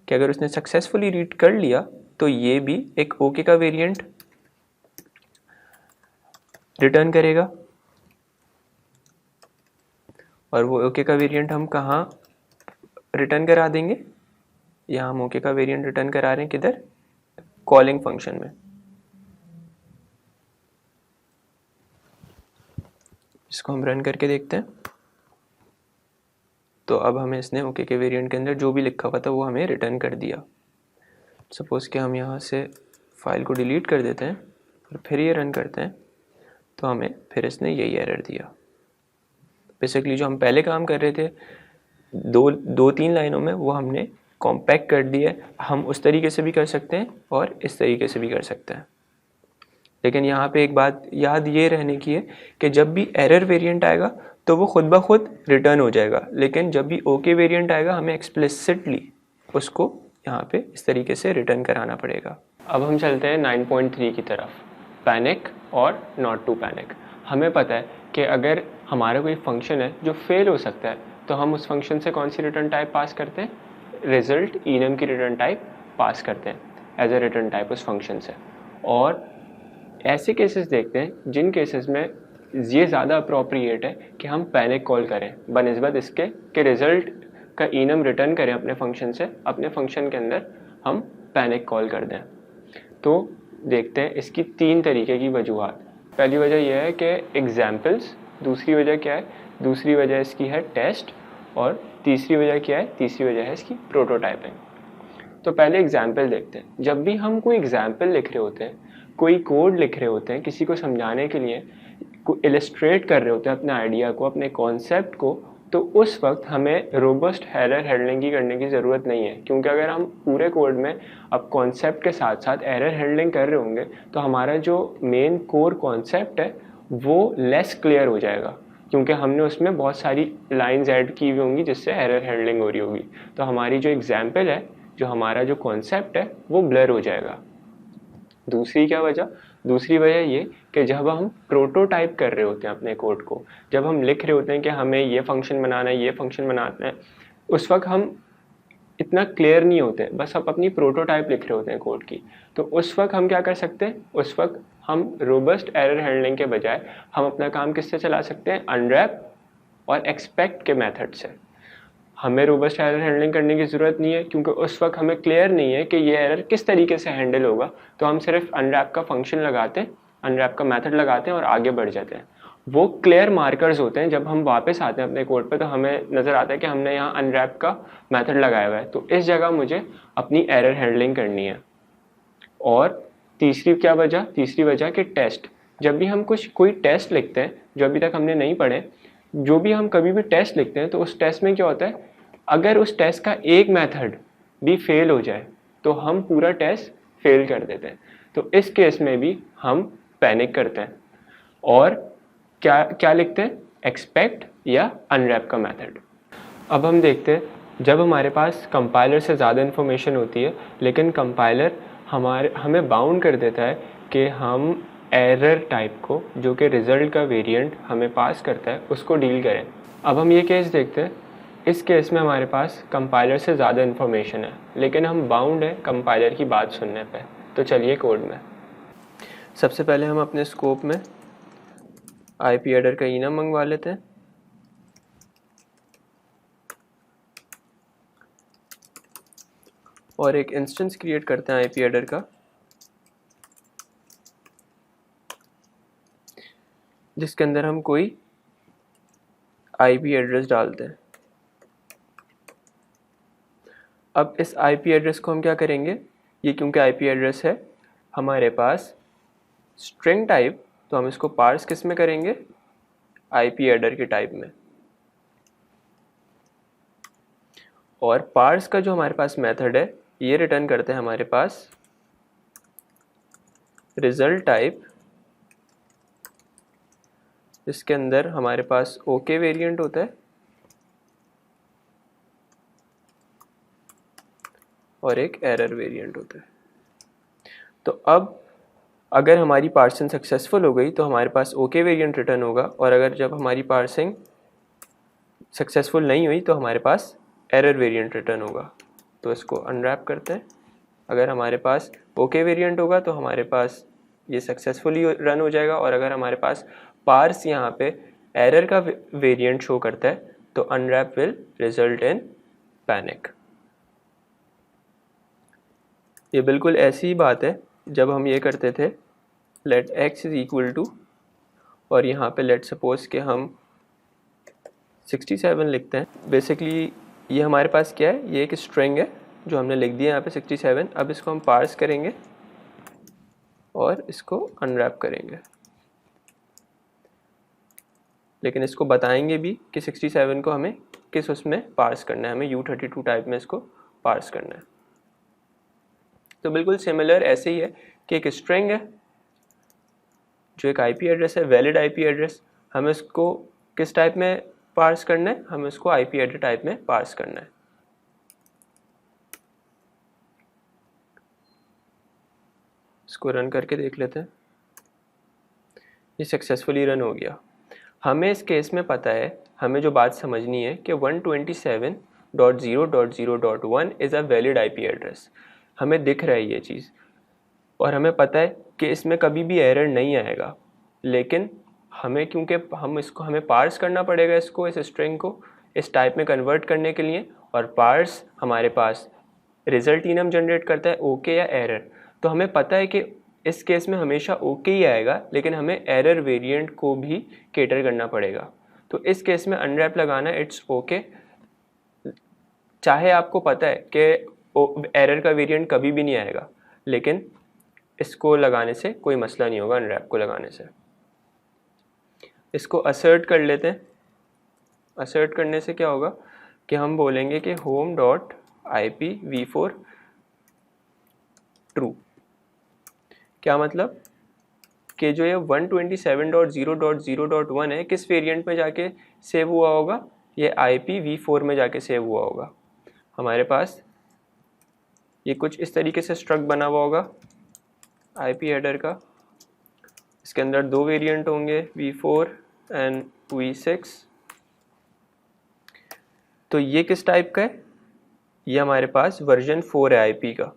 Speaker 1: कि अगर उसने सक्सेसफुली रीड कर लिया तो ये भी एक ओके का वेरिएंट रिटर्न करेगा, और वो ओके का वेरिएंट हम कहाँ रिटर्न करा देंगे, यहाँ हम ओके का वेरिएंट रिटर्न करा रहे हैं किधर, कॉलिंग फंक्शन में। इसको हम रन करके देखते हैं। तो अब हमें इसने ओके के वेरिएंट के अंदर जो भी लिखा हुआ था वो हमें रिटर्न कर दिया। सपोज़ कि हम यहाँ से फाइल को डिलीट कर देते हैं और फिर ये रन करते हैं, तो हमें फिर इसने यही एरर दिया। बेसिकली जो हम पहले काम कर रहे थे दो तीन लाइनों में, वो हमने कॉम्पैक्ट कर दिया है। हम उस तरीके से भी कर सकते हैं और इस तरीके से भी कर सकते हैं, लेकिन यहाँ पे एक बात याद ये रहने की है कि जब भी एरर वेरिएंट आएगा तो वो खुद ब खुद रिटर्न हो जाएगा, लेकिन जब भी ओके वेरिएंट आएगा हमें एक्सप्लिसिटली उसको यहाँ पे इस तरीके से रिटर्न कराना पड़ेगा। अब हम चलते हैं 9.3 की तरफ, पैनिक और नॉट टू पैनिक। हमें पता है कि अगर हमारा कोई फंक्शन है जो फेल हो सकता है तो हम उस फंक्शन से कौन सी रिटर्न टाइप पास करते हैं, रिजल्ट enum की रिटर्न टाइप पास करते हैं एज ए रिटर्न टाइप उस फंक्शन से। और ऐसे केसेस देखते हैं जिन केसेस में ये ज़्यादा अप्रोप्रिएट है कि हम पैनिक कॉल करें बनिस्बत इसके कि रिज़ल्ट का enum रिटर्न करें अपने फंक्शन से, अपने फंक्शन के अंदर हम पैनिक कॉल कर दें। तो देखते हैं इसकी तीन तरीके की वजूहत। पहली वजह यह है कि एग्जाम्पल्स, दूसरी वजह क्या है, दूसरी वजह इसकी है टेस्ट, और तीसरी वजह क्या है, तीसरी वजह है इसकी प्रोटोटाइपिंग। तो पहले एग्जाम्पल देखते हैं। जब भी हम कोई एग्जाम्पल लिख रहे होते हैं, कोई कोड लिख रहे होते हैं, किसी को समझाने के लिए इलस्ट्रेट कर रहे होते हैं अपने आइडिया को, अपने कॉन्सेप्ट को, तो उस वक्त हमें रोबस्ट एरर हैंडलिंग की करने की ज़रूरत नहीं है, क्योंकि अगर हम पूरे कोड में अब कॉन्सेप्ट के साथ साथ एरर हैंडलिंग कर रहे होंगे तो हमारा जो मेन कोर कॉन्सेप्ट है वो लेस क्लियर हो जाएगा, क्योंकि हमने उसमें बहुत सारी लाइंस ऐड की हुई होंगी जिससे एरर हैंडलिंग हो रही होगी। तो हमारी जो एग्जाम्पल है, जो हमारा जो कॉन्सेप्ट है वो ब्लर हो जाएगा। दूसरी क्या वजह, दूसरी वजह ये कि जब हम प्रोटोटाइप कर रहे होते हैं अपने कोड को, जब हम लिख रहे होते हैं कि हमें ये फंक्शन बनाना है, ये फंक्शन बनाना है, उस वक्त हम इतना क्लियर नहीं होते, बस आप अपनी प्रोटोटाइप लिख रहे होते हैं कोड की। तो उस वक्त हम क्या कर सकते हैं, उस वक्त हम रोबस्ट एरर हैंडलिंग के बजाय हम अपना काम किससे चला सकते हैं, अनरैप और एक्सपेक्ट के मेथड से। हमें रोबस्ट एरर हैंडलिंग करने की ज़रूरत नहीं है, क्योंकि उस वक्त हमें क्लियर नहीं है कि ये एरर किस तरीके से हैंडल होगा। तो हम सिर्फ अनरैप का फंक्शन लगाते हैं, अनरैप का मेथड लगाते हैं और आगे बढ़ जाते हैं। वो क्लियर मार्कर्स होते हैं, जब हम वापस आते हैं अपने कोड पे तो हमें नज़र आता है कि हमने यहाँ अनरैप का मेथड लगाया हुआ है, तो इस जगह मुझे अपनी एरर हैंडलिंग करनी है। और तीसरी क्या वजह, तीसरी वजह कि टेस्ट। जब भी हम कोई टेस्ट लिखते हैं जो अभी तक हमने नहीं पढ़े, जो भी हम कभी भी टेस्ट लिखते हैं तो उस टेस्ट में क्या होता है, अगर उस टेस्ट का एक मेथड भी फेल हो जाए तो हम पूरा टेस्ट फेल कर देते हैं। तो इस केस में भी हम पैनिक करते हैं और क्या क्या लिखते हैं, एक्सपेक्ट या अनरैप का मेथड। अब हम देखते हैं जब हमारे पास कंपाइलर से ज़्यादा इन्फॉर्मेशन होती है लेकिन कंपाइलर हमें बाउंड कर देता है कि हम एरर टाइप को, जो कि रिज़ल्ट का वेरिएंट हमें पास करता है, उसको डील करें। अब हम ये केस देखते हैं। इस केस में हमारे पास कंपाइलर से ज़्यादा इन्फॉर्मेशन है लेकिन हम बाउंड है कंपाइलर की बात सुनने पे। तो चलिए कोड में सबसे पहले हम अपने स्कोप में आईपी एडर का इनम मंगवा लेते हैं और एक इंस्टेंस क्रिएट करते हैं आईपी एडर का, जिसके अंदर हम कोई आईपी एड्रेस डालते हैं। अब इस आईपी एड्रेस को हम क्या करेंगे, ये क्योंकि आईपी एड्रेस है हमारे पास स्ट्रिंग टाइप, तो हम इसको पार्स किस में करेंगे, आईपी एडर के टाइप में। और पार्स का जो हमारे पास मेथड है ये रिटर्न करते हैं हमारे पास रिजल्ट टाइप, इसके अंदर हमारे पास ओके वेरिएंट होता है और एक एरर वेरिएंट होता है। तो अब अगर हमारी पार्सिंग सक्सेसफुल हो गई तो हमारे पास ओके वेरिएंट रिटर्न होगा, और अगर जब हमारी पार्सिंग सक्सेसफुल नहीं हुई तो हमारे पास एरर वेरिएंट रिटर्न होगा। तो इसको अनरैप करते हैं। अगर हमारे पास ओके वेरिएंट होगा तो हमारे पास ये सक्सेसफुली रन हो जाएगा, और अगर हमारे पास पार्स यहाँ पे एरर का वेरिएंट शो करता है तो unwrap will result in panic. ये बिल्कुल ऐसी ही बात है जब हम ये करते थे let x is equal to, और यहाँ पे लेट सपोज कि हम 67 लिखते हैं। बेसिकली ये हमारे पास क्या है, ये एक स्ट्रिंग है जो हमने लिख दिया यहाँ पे 67। अब इसको हम पार्स करेंगे और इसको अनरैप करेंगे, लेकिन इसको बताएंगे भी कि 67 को हमें किस उसमें पार्स करना है, हमें U32 टाइप में इसको पार्स करना है। तो बिल्कुल सिमिलर ऐसे ही है कि एक स्ट्रिंग है जो एक आईपी एड्रेस है, वैलिड आईपी एड्रेस, हमें इसको किस टाइप में पार्स करना है, हमें इसको आईपी एड्रेस टाइप में पार्स करना है। इसको रन करके देख लेते हैं। ये सक्सेसफुली रन हो गया। हमें इस केस में पता है, हमें जो बात समझनी है कि 127.0.0.1 is a valid IP address. हमें दिख रहा है ये चीज़ और हमें पता है कि इसमें कभी भी एरर नहीं आएगा, लेकिन हमें क्योंकि हमें पार्स करना पड़ेगा इसको, इस स्ट्रिंग को इस टाइप में कन्वर्ट करने के लिए, और पार्स हमारे पास रिजल्ट इनम जनरेट करता है ओके या एरर। तो हमें पता है कि इस केस में हमेशा ओके ही आएगा, लेकिन हमें एरर वेरिएंट को भी केटर करना पड़ेगा। तो इस केस में अनरैप लगाना इट्स ओके, चाहे आपको पता है कि एरर का वेरिएंट कभी भी नहीं आएगा, लेकिन इसको लगाने से कोई मसला नहीं होगा। अनरैप को लगाने से इसको असर्ट कर लेते हैं। असर्ट करने से क्या होगा कि हम बोलेंगे कि home.ipv4 ट्रू। क्या मतलब कि जो ये 127.0.0.1 है किस वेरिएंट में जाके सेव हुआ होगा, ये IPv4 में जाके सेव हुआ होगा। हमारे पास ये कुछ इस तरीके से स्ट्रक्ट बना हुआ होगा आईपी हेडर का। इसके अंदर दो वेरिएंट होंगे V4 एंड V6। तो ये किस टाइप का है, ये हमारे पास वर्जन 4 है आईपी का,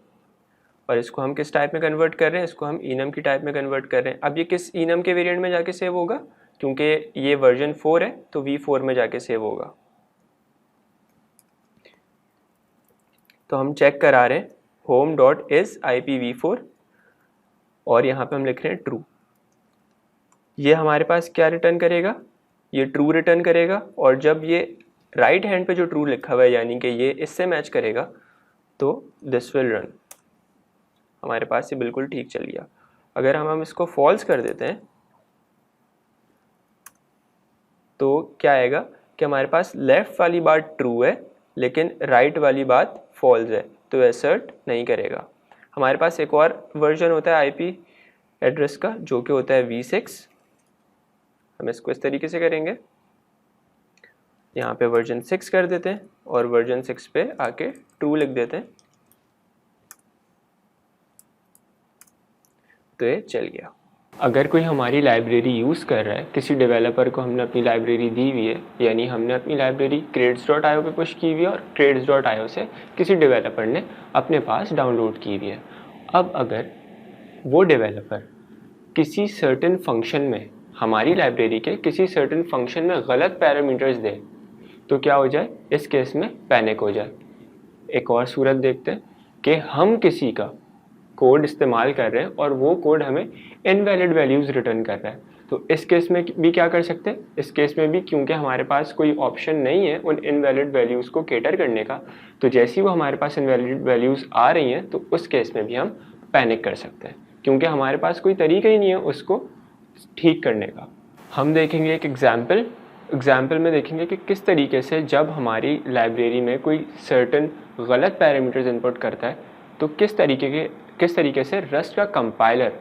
Speaker 1: और इसको हम किस टाइप में कन्वर्ट कर रहे हैं, इसको हम इनम की टाइप में कन्वर्ट कर रहे हैं। अब ये किस इनम के वेरिएंट में जाके सेव होगा, क्योंकि ये वर्जन 4 है तो V4 में जाके सेव होगा। तो हम चेक करा रहे हैं home.isIPv4 और यहाँ पे हम लिख रहे हैं ट्रू। ये हमारे पास क्या रिटर्न करेगा, ये ट्रू रिटर्न करेगा, और जब ये राइट हैंड पे जो ट्रू लिखा हुआ है यानी कि ये इससे मैच करेगा तो दिस विल रन। हमारे पास ये बिल्कुल ठीक चल गया। अगर हम इसको फॉल्स कर देते हैं तो क्या आएगा कि हमारे पास लेफ़्ट वाली बात ट्रू है लेकिन राइट वाली बात फॉल्स है, तो एसर्ट नहीं करेगा। हमारे पास एक और वर्जन होता है आईपी एड्रेस का जो कि होता है v6। हम इसको इस तरीके से करेंगे, यहाँ पे वर्जन 6 कर देते हैं और वर्जन 6 पे आके ट्रू लिख देते हैं, तो ये चल गया। अगर कोई हमारी लाइब्रेरी यूज़ कर रहा है, किसी डेवलपर को हमने अपनी लाइब्रेरी दी हुई है, यानी हमने अपनी लाइब्रेरी crates.io पे पुश की हुई है और crates.io से किसी डेवलपर ने अपने पास डाउनलोड की हुई है। अब अगर वो डेवलपर किसी सर्टेन फंक्शन में, हमारी लाइब्रेरी के किसी सर्टेन फंक्शन में गलत पैरामीटर्स दे, तो क्या हो जाए, इस केस में पैनिक हो जाए। एक और सूरत देखते हैं कि हम किसी का कोड इस्तेमाल कर रहे हैं और वो कोड हमें इनवैलिड वैल्यूज़ रिटर्न कर रहा है, तो इस केस में भी क्या कर सकते हैं, इस केस में भी क्योंकि हमारे पास कोई ऑप्शन नहीं है उन इनवैलिड वैल्यूज़ को कैटर करने का, तो जैसे ही वो हमारे पास इनवैलिड वैल्यूज़ आ रही हैं तो उस केस में भी हम पैनिक कर सकते हैं, क्योंकि हमारे पास कोई तरीका ही नहीं है उसको ठीक करने का। हम देखेंगे एक एग्जाम्पल में देखेंगे कि किस तरीके से जब हमारी लाइब्रेरी में कोई सर्टेन गलत पैरामीटर्स इनपुट करता है तो किस तरीके से रस्ट का कंपाइलर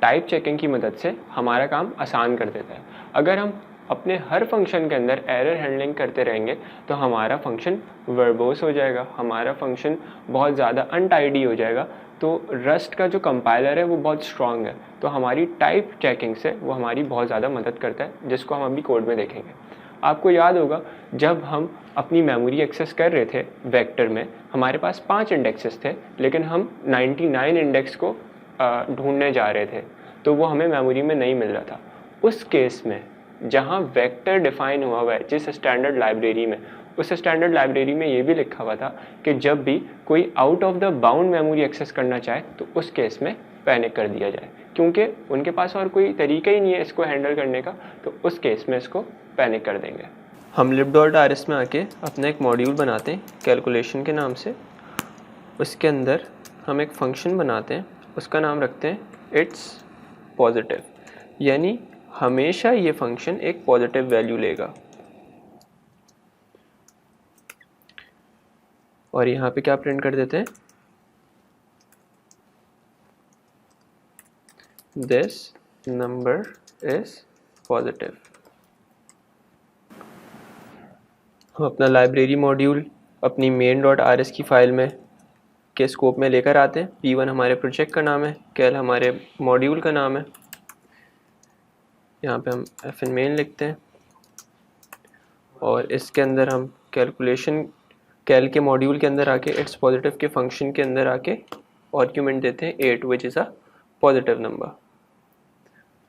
Speaker 1: टाइप चेकिंग की मदद से हमारा काम आसान कर देता है। अगर हम अपने हर फंक्शन के अंदर एरर हैंडलिंग करते रहेंगे तो हमारा फंक्शन वर्बोस हो जाएगा, हमारा फंक्शन बहुत ज़्यादा अनटाइडी हो जाएगा। तो रस्ट का जो कंपाइलर है वो बहुत स्ट्रांग है, तो हमारी टाइप चेकिंग से वो हमारी बहुत ज़्यादा मदद करता है, जिसको हम अभी कोड में देखेंगे। आपको याद होगा जब हम अपनी मेमोरी एक्सेस कर रहे थे वेक्टर में, हमारे पास 5 इंडेक्सेस थे लेकिन हम 99 इंडेक्स को ढूंढने जा रहे थे, तो वो हमें मेमोरी में नहीं मिल रहा था। उस केस में जहाँ वेक्टर डिफाइन हुआ हुआ है जिस स्टैंडर्ड लाइब्रेरी में, उस स्टैंडर्ड लाइब्रेरी में ये भी लिखा हुआ था कि जब भी कोई out of the bound memory access करना चाहे तो उस केस में पैनिक कर दिया जाए, क्योंकि उनके पास और कोई तरीका ही नहीं है इसको हैंडल करने का, तो उस केस में इसको पैनिक कर देंगे। हम lib.rs में आके अपना एक मॉड्यूल बनाते हैं कैलकुलेशन के नाम से। उसके अंदर हम एक फंक्शन बनाते हैं, उसका नाम रखते हैं इट्स पॉजिटिव, यानी हमेशा ये फंक्शन एक पॉजिटिव वैल्यू लेगा। और यहाँ पे क्या प्रिंट कर देते हैं, दिस नंबर इज पॉजिटिव। हम अपना लाइब्रेरी मॉड्यूल अपनी main.rs की फ़ाइल में के स्कोप में लेकर आते हैं। p1 हमारे प्रोजेक्ट का नाम है, कैल हमारे मॉड्यूल का नाम है। यहाँ पे हम fin main लिखते हैं और इसके अंदर हम कैल के मॉड्यूल के अंदर आके इट्स पॉजिटिव के फंक्शन के अंदर आके आर्ग्यूमेंट देते हैं 8 which is a positive number.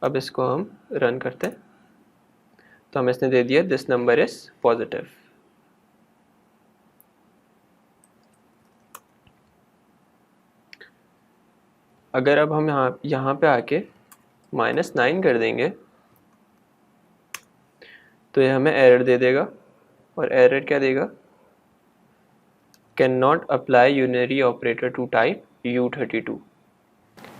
Speaker 1: अब इसको हम रन करते हैं तो हम इसने दे दिया दिस नंबर इज़ पॉजिटिव। अगर अब हम यहाँ पे आके -9 कर देंगे तो ये हमें एरर दे देगा, और एरर क्या देगा, can not apply unary operator to type U32।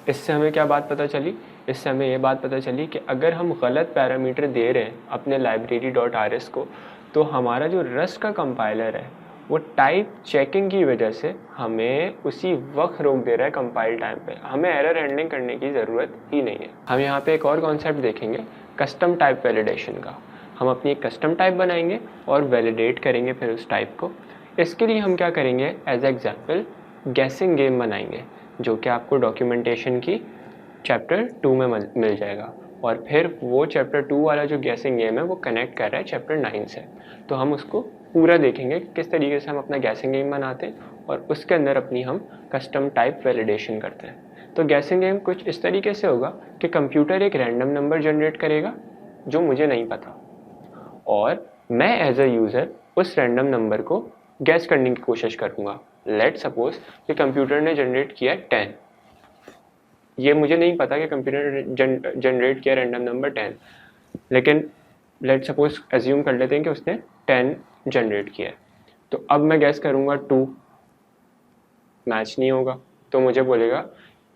Speaker 1: इससे हमें क्या बात पता चली, इससे हमें ये बात पता चली कि अगर हम गलत पैरामीटर दे रहे हैं अपने library.rs को, तो हमारा जो रस्ट का कंपाइलर है वो टाइप चेकिंग की वजह से हमें उसी वक्त रोक दे रहा है कंपाइल टाइम पे, हमें एरर हैंडलिंग करने की ज़रूरत ही नहीं है। हम यहाँ पे एक और कॉन्सेप्ट देखेंगे कस्टम टाइप वैलिडेशन का। हम अपनी एक कस्टम टाइप बनाएंगे और वैलिडेट करेंगे फिर उस टाइप को। इसके लिए हम क्या करेंगे, एज एग्जाम्पल गैसिंग गेम बनाएंगे, जो कि आपको डॉक्यूमेंटेशन की चैप्टर 2 में मिल जाएगा, और फिर वो चैप्टर 2 वाला जो गैसिंग गेम है वो कनेक्ट कर रहा है चैप्टर 9 से। तो हम उसको पूरा देखेंगे किस तरीके से हम अपना गैसिंग गेम बनाते हैं और उसके अंदर अपनी हम कस्टम टाइप वैलिडेशन करते हैं। तो गैसिंग गेम कुछ इस तरीके से होगा कि कंप्यूटर एक रैंडम नंबर जनरेट करेगा जो मुझे नहीं पता, और मैं एज अ यूज़र उस रैंडम नंबर को गैस करने की कोशिश करूँगा। लेट सपोज कि कंप्यूटर ने जनरेट किया 10, ये मुझे नहीं पता कि कंप्यूटर ने जनरेट किया रैंडम नंबर 10, लेकिन लेट सपोज एज्यूम कर लेते हैं कि उसने 10 जनरेट किया है। तो अब मैं गैस करूँगा 2, मैच नहीं होगा, तो मुझे बोलेगा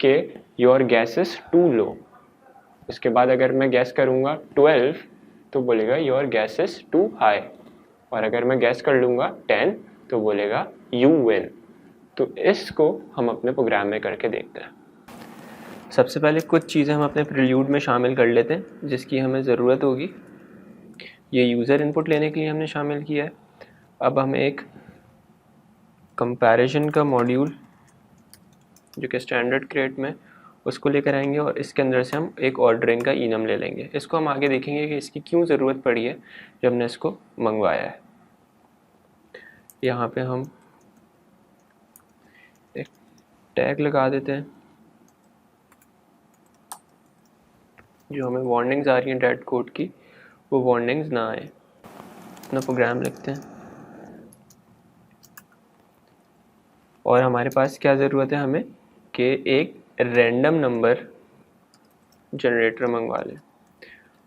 Speaker 1: कि your guess is too low. उसके बाद अगर मैं गैस करूँगा 12, तो बोलेगा your guess is too high, और अगर मैं गैस कर लूँगा 10 तो बोलेगा यू विन। तो इसको हम अपने प्रोग्राम में करके देखते हैं। सबसे पहले कुछ चीज़ें हम अपने प्रील्यूड में शामिल कर लेते हैं जिसकी हमें ज़रूरत होगी। ये यूज़र इनपुट लेने के लिए हमने शामिल किया है। अब हम एक कंपैरिजन का मॉड्यूल जो कि स्टैंडर्ड क्रिएट में, उसको लेकर आएंगे और इसके अंदर से हम एक ऑर्डरिंग का इनम ले लेंगे। इसको हम आगे देखेंगे कि इसकी क्यों ज़रूरत पड़ी है जब हमने इसको मंगवाया है। यहाँ पे हम एक टैग लगा देते हैं जो हमें वार्निंग्स आ रही हैं डेट कोड की, वो वार्निंग्स ना आए। अपना प्रोग्राम लिखते हैं और हमारे पास क्या ज़रूरत है हमें कि एक रैंडम नंबर जनरेटर मंगवा लें।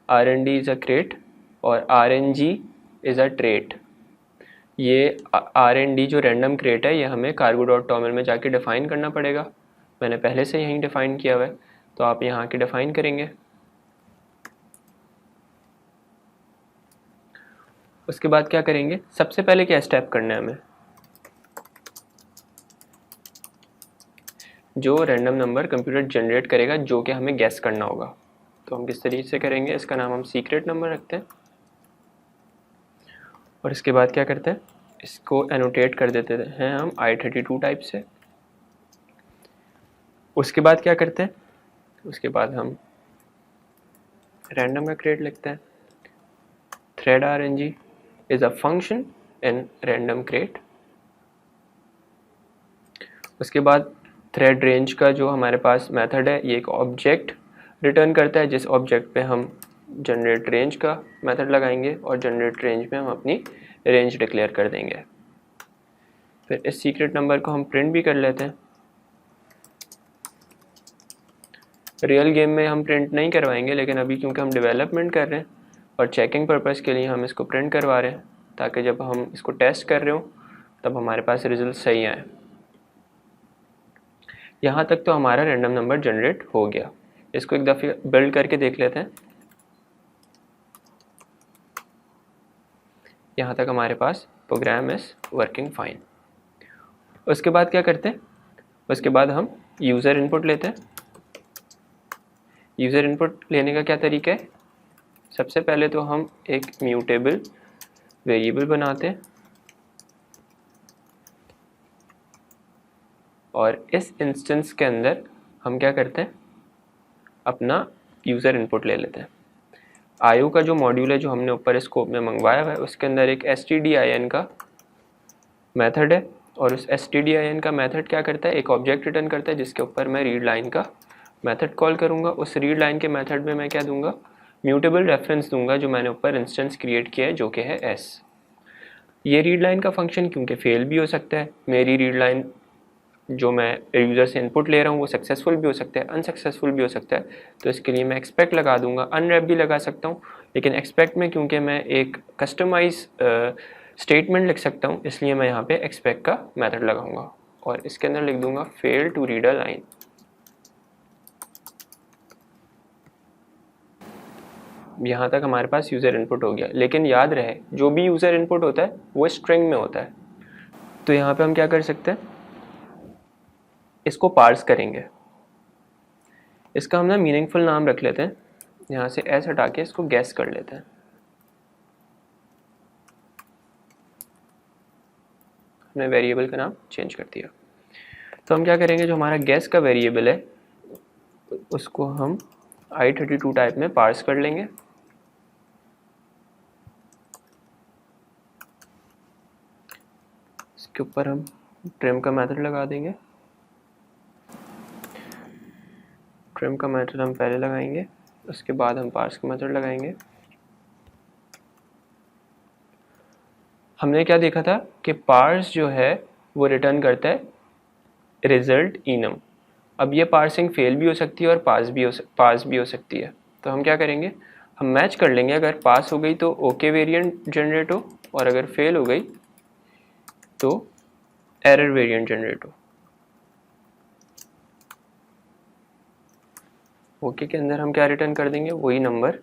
Speaker 1: RND इज़ अ क्रेट और RNG इज़ अ ट्रेट। ये RND जो रैंडम क्रेट है ये हमें cargo.toml में जाके डिफ़ाइन करना पड़ेगा। मैंने पहले से यहीं डिफ़ाइन किया हुआ है, तो आप यहाँ के डिफ़ाइन करेंगे। उसके बाद क्या करेंगे, सबसे पहले क्या स्टेप करना है हमें, जो रैंडम नंबर कंप्यूटर जनरेट करेगा जो कि हमें गैस करना होगा। तो हम किस तरीके से करेंगे, इसका नाम हम सीक्रेट नंबर रखते हैं और इसके बाद क्या करते हैं, इसको एनोटेट कर देते हैं हम I32 टाइप से। उसके बाद क्या करते हैं, उसके बाद हम रैंडम का क्रिएट लिखते हैं। Thread RNG is a function in random create. उसके बाद थ्रेड रेंज का जो हमारे पास मेथड है ये एक ऑब्जेक्ट रिटर्न करता है, जिस ऑब्जेक्ट पे हम जनरेट रेंज का मेथड लगाएंगे और जनरेट रेंज में हम अपनी रेंज डिक्लेयर कर देंगे। फिर इस सीक्रेट नंबर को हम प्रिंट भी कर लेते हैं। रियल गेम में हम प्रिंट नहीं करवाएंगे, लेकिन अभी क्योंकि हम डेवलपमेंट कर रहे हैं और चेकिंग पर्पज़ के लिए हम इसको प्रिंट करवा रहे हैं ताकि जब हम इसको टेस्ट कर रहे हो तब हमारे पास रिजल्ट सही आए। यहाँ तक तो हमारा रैंडम नंबर जनरेट हो गया। इसको एक दफ़े बिल्ड करके देख लेते हैं। यहाँ तक हमारे पास प्रोग्राम इज़ वर्किंग फाइन। उसके बाद क्या करते हैं, उसके बाद हम यूज़र इनपुट लेते हैं। यूज़र इनपुट लेने का क्या तरीका है, सबसे पहले तो हम एक म्यूटेबल वेरिएबल बनाते हैं और इस इंस्टेंस के अंदर हम क्या करते हैं, अपना यूज़र इनपुट ले लेते हैं। IO का जो मॉड्यूल है जो हमने ऊपर स्कोप में मंगवाया हुआ है उसके अंदर एक stdin का मेथड है और उस stdin का मेथड क्या करता है, एक ऑब्जेक्ट रिटर्न करता है जिसके ऊपर मैं रीड लाइन का मेथड कॉल करूँगा। उस रीड लाइन के मेथड में मैं क्या दूंगा, म्यूटेबल रेफरेंस दूंगा जो मैंने ऊपर इंस्टेंस क्रिएट किया है जो कि है s। ये रीड लाइन का फंक्शन क्योंकि फेल भी हो सकता है, मेरी रीड लाइन जो मैं यूज़र से इनपुट ले रहा हूँ वो सक्सेसफुल भी हो सकता है, अनसक्सेसफुल भी हो सकता है, तो इसके लिए मैं एक्सपेक्ट लगा दूंगा। अनरैप भी लगा सकता हूँ, लेकिन एक्सपेक्ट में क्योंकि मैं एक कस्टमाइज स्टेटमेंट लिख सकता हूँ इसलिए मैं यहाँ पे एक्सपेक्ट का मेथड लगाऊंगा और इसके अंदर लिख दूंगा fail to read a line. यहाँ तक हमारे पास यूज़र इनपुट हो गया, लेकिन याद रहे जो भी यूज़र इनपुट होता है वो स्ट्रिंग में होता है। तो यहाँ पे हम क्या कर सकते हैं, इसको पार्स करेंगे। इसका हम ना मीनिंगफुल नाम रख लेते हैं, यहाँ से एस हटा के इसको गैस कर लेते हैं। हमने वेरिएबल का नाम चेंज कर दिया। तो हम क्या करेंगे, जो हमारा गैस का वेरिएबल है उसको हम I32 टाइप में पार्स कर लेंगे। इसके ऊपर हम ट्रिम का मेथड लगा देंगे। ट्रिम का मेथड हम पहले लगाएंगे, उसके बाद हम पार्स का मेथड लगाएंगे। हमने क्या देखा था कि पार्स जो है वो रिटर्न करता है रिजल्ट इनम। अब ये पार्सिंग फेल भी हो सकती है और पास भी हो सकती है। तो हम क्या करेंगे, हम मैच कर लेंगे। अगर पास हो गई तो ओके वेरिएंट जनरेट हो और अगर फेल हो गई तो एरर वेरिएंट जनरेट हो। ओके के अंदर हम क्या रिटर्न कर देंगे, वही नंबर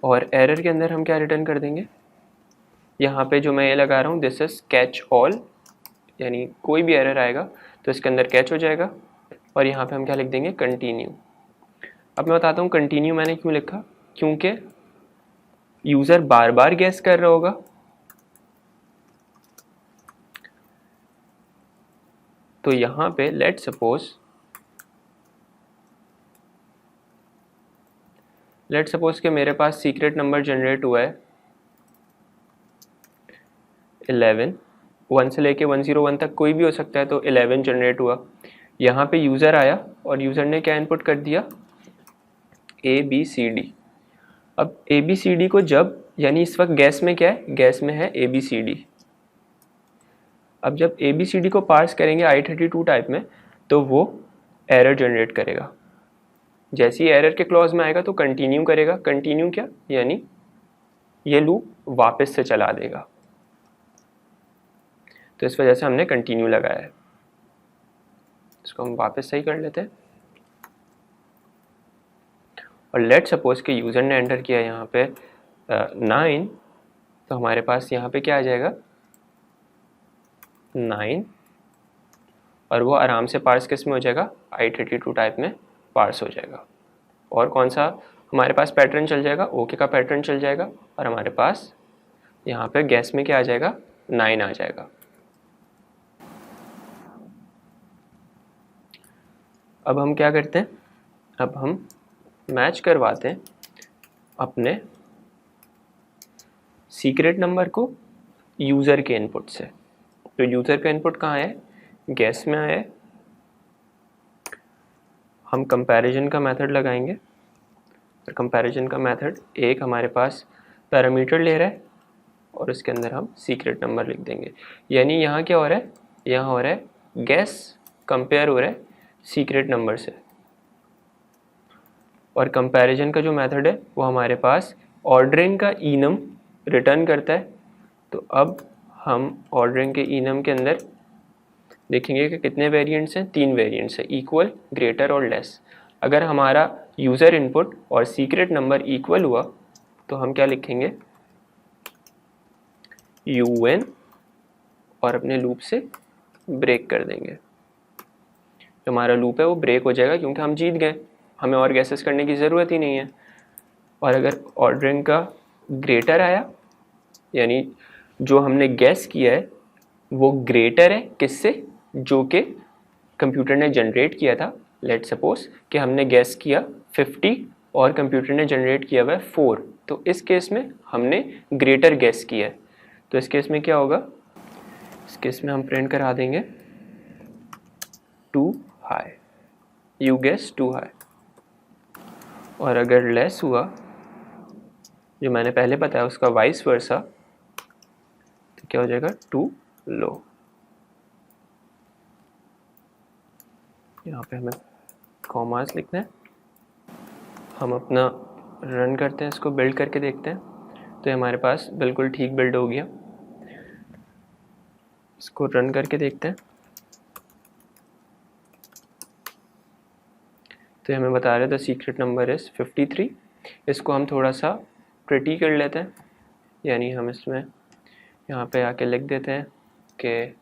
Speaker 1: और एरर के अंदर हम क्या रिटर्न कर देंगे, यहाँ पे जो मैं ये लगा रहा हूँ दिस इज कैच ऑल, यानी कोई भी एरर आएगा तो इसके अंदर कैच हो जाएगा। और यहाँ पे हम क्या लिख देंगे, कंटिन्यू। अब मैं बताता हूँ कंटिन्यू मैंने क्यों लिखा, क्योंकि यूज़र बार बार गैस कर रहा होगा। तो यहाँ पे लेट सपोज कि मेरे पास सीक्रेट नंबर जनरेट हुआ है 11, 1 से लेके 101 तक कोई भी हो सकता है, तो 11 जनरेट हुआ। यहाँ पे यूज़र आया और यूज़र ने क्या इनपुट कर दिया, ABCD। अब ABCD को जब, यानी इस वक्त गैस में क्या है, गैस में है ABCD। अब जब ABCD को पार्स करेंगे I32 टाइप में तो वो एरर जनरेट करेगा। जैसे ही एरर के क्लॉज में आएगा तो कंटिन्यू करेगा। कंटिन्यू क्या, यानी ये लूप वापस से चला देगा। तो इस वजह से हमने कंटिन्यू लगाया है। इसको हम वापस सही कर लेते हैं। और लेट सपोज कि यूज़र ने एंटर किया यहाँ पे 9, तो हमारे पास यहाँ पे क्या आ जाएगा 9, और वो आराम से पार्स किस में हो जाएगा, I32 टाइप में पार्स हो जाएगा। और कौन सा हमारे पास पैटर्न चल जाएगा, ओके का पैटर्न चल जाएगा, और हमारे पास यहाँ पे गैस में क्या आ जाएगा, 9 आ जाएगा। अब हम क्या करते हैं, अब हम मैच करवाते हैं अपने सीक्रेट नंबर को यूज़र के इनपुट से। तो यूज़र का इनपुट कहाँ है, गैस में आया है। हम कंपैरिजन का मेथड लगाएंगे। कंपैरिजन का मेथड एक हमारे पास पैरामीटर ले रहा है और उसके अंदर हम सीक्रेट नंबर लिख देंगे। यानी यहाँ क्या हो रहा है, यहाँ हो रहा है गैस कंपेयर हो रहा है सीक्रेट नंबर से। और कंपैरिजन का जो मेथड है वो हमारे पास ऑर्डरिंग का इनम रिटर्न करता है। तो अब हम ऑर्डरिंग के इनम के अंदर देखेंगे कि कितने वेरिएंट्स हैं, 3 वेरिएंट्स हैं, इक्वल, ग्रेटर और लेस। अगर हमारा यूज़र इनपुट और सीक्रेट नंबर इक्वल हुआ तो हम क्या लिखेंगे, UN, और अपने लूप से ब्रेक कर देंगे। जो हमारा लूप है वो ब्रेक हो जाएगा क्योंकि हम जीत गए, हमें और गैसेस करने की ज़रूरत ही नहीं है। और अगर ऑर्डरिंग का ग्रेटर आया, यानी जो हमने गैस किया है वो ग्रेटर है किससे, जो कि कंप्यूटर ने जनरेट किया था। लेट सपोज कि हमने गैस किया 50 और कंप्यूटर ने जनरेट किया हुआ है 4, तो इस केस में हमने ग्रेटर गैस किया है। तो इस केस में क्या होगा, इस केस में हम प्रिंट करा देंगे too high, you guess too high. और अगर लेस हुआ, जो मैंने पहले बताया उसका वाइस वर्सा, तो क्या हो जाएगा, टू लो। यहाँ पे हमें कॉमास लिखना है। हम अपना रन करते हैं, इसको बिल्ड करके देखते हैं। तो ये हमारे पास बिल्कुल ठीक बिल्ड हो गया। इसको रन करके देखते हैं। तो हमें बता रहे थे सीक्रेट नंबर इज़ 53। इसको हम थोड़ा सा प्रिटी कर लेते हैं, यानी हम इसमें यहाँ पे आके लिख देते हैं कि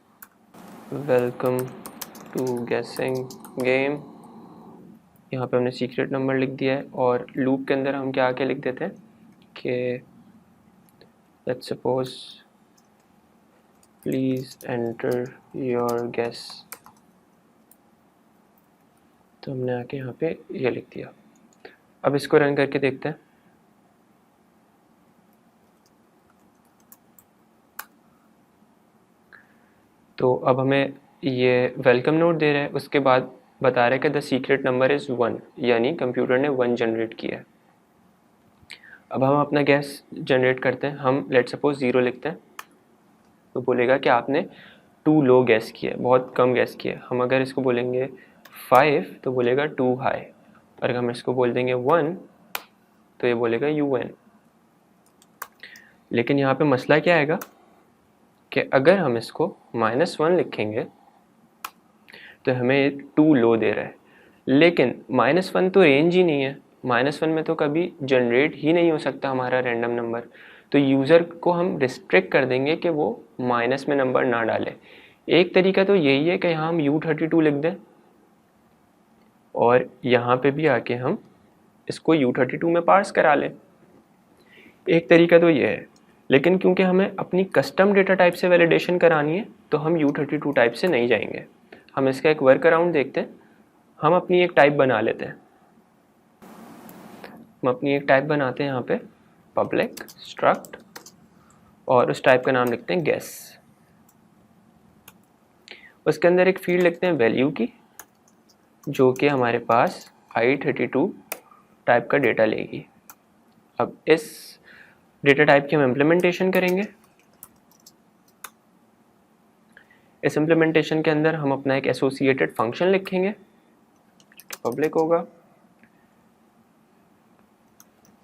Speaker 1: वेलकम टू गेसिंग गेम। यहाँ पे हमने सीक्रेट नंबर लिख दिया है और लूप के अंदर हम क्या आके लिख देते हैं कि let's suppose please enter your guess. तो हमने आके यहाँ पे ये लिख दिया। अब इसको रन करके देखते हैं। तो अब हमें ये वेलकम नोट दे रहा है, उसके बाद बता रहा है कि द सीक्रेट नंबर इज़ 1, यानी कंप्यूटर ने 1 जनरेट किया है। अब हम अपना गैस जनरेट करते हैं। हम लेट सपोज 0 लिखते हैं, तो बोलेगा कि आपने 2 लो गैस किया है, बहुत कम गैस किया है। हम अगर इसको बोलेंगे 5 तो बोलेगा 2 हाई, और अगर हम इसको बोल देंगे 1 तो ये बोलेगा UN। लेकिन यहाँ पे मसला क्या आएगा कि अगर हम इसको -1 लिखेंगे तो हमें 2 लो दे रहा है, लेकिन -1 तो रेंज ही नहीं है। -1 में तो कभी जनरेट ही नहीं हो सकता हमारा रैंडम नंबर, तो यूज़र को हम रिस्ट्रिक्ट कर देंगे कि वो माइनस में नंबर ना डाले। एक तरीका तो यही है कि यहाँ हम U32 लिख दें और यहाँ पे भी आके हम इसको U32 में पार्स करा लें। एक तरीका तो ये है, लेकिन क्योंकि हमें अपनी कस्टम डेटा टाइप से वैलिडेशन करानी है तो हम U32 टाइप से नहीं जाएंगे। हम इसका एक वर्क अराउंड देखते हैं। हम अपनी एक टाइप बना लेते हैं। हम अपनी एक टाइप बनाते हैं यहाँ पे पब्लिक स्ट्रक्ट और उस टाइप का नाम लिखते हैं गेस। उसके अंदर एक फील्ड लिखते हैं वैल्यू की, जो कि हमारे पास I32 टाइप का डेटा लेगी। अब इस डेटा टाइप की हम इम्प्लीमेंटेशन करेंगे। इस इम्प्लीमेंटेशन के अंदर हम अपना एक एसोसिएटेड फंक्शन लिखेंगे, पब्लिक होगा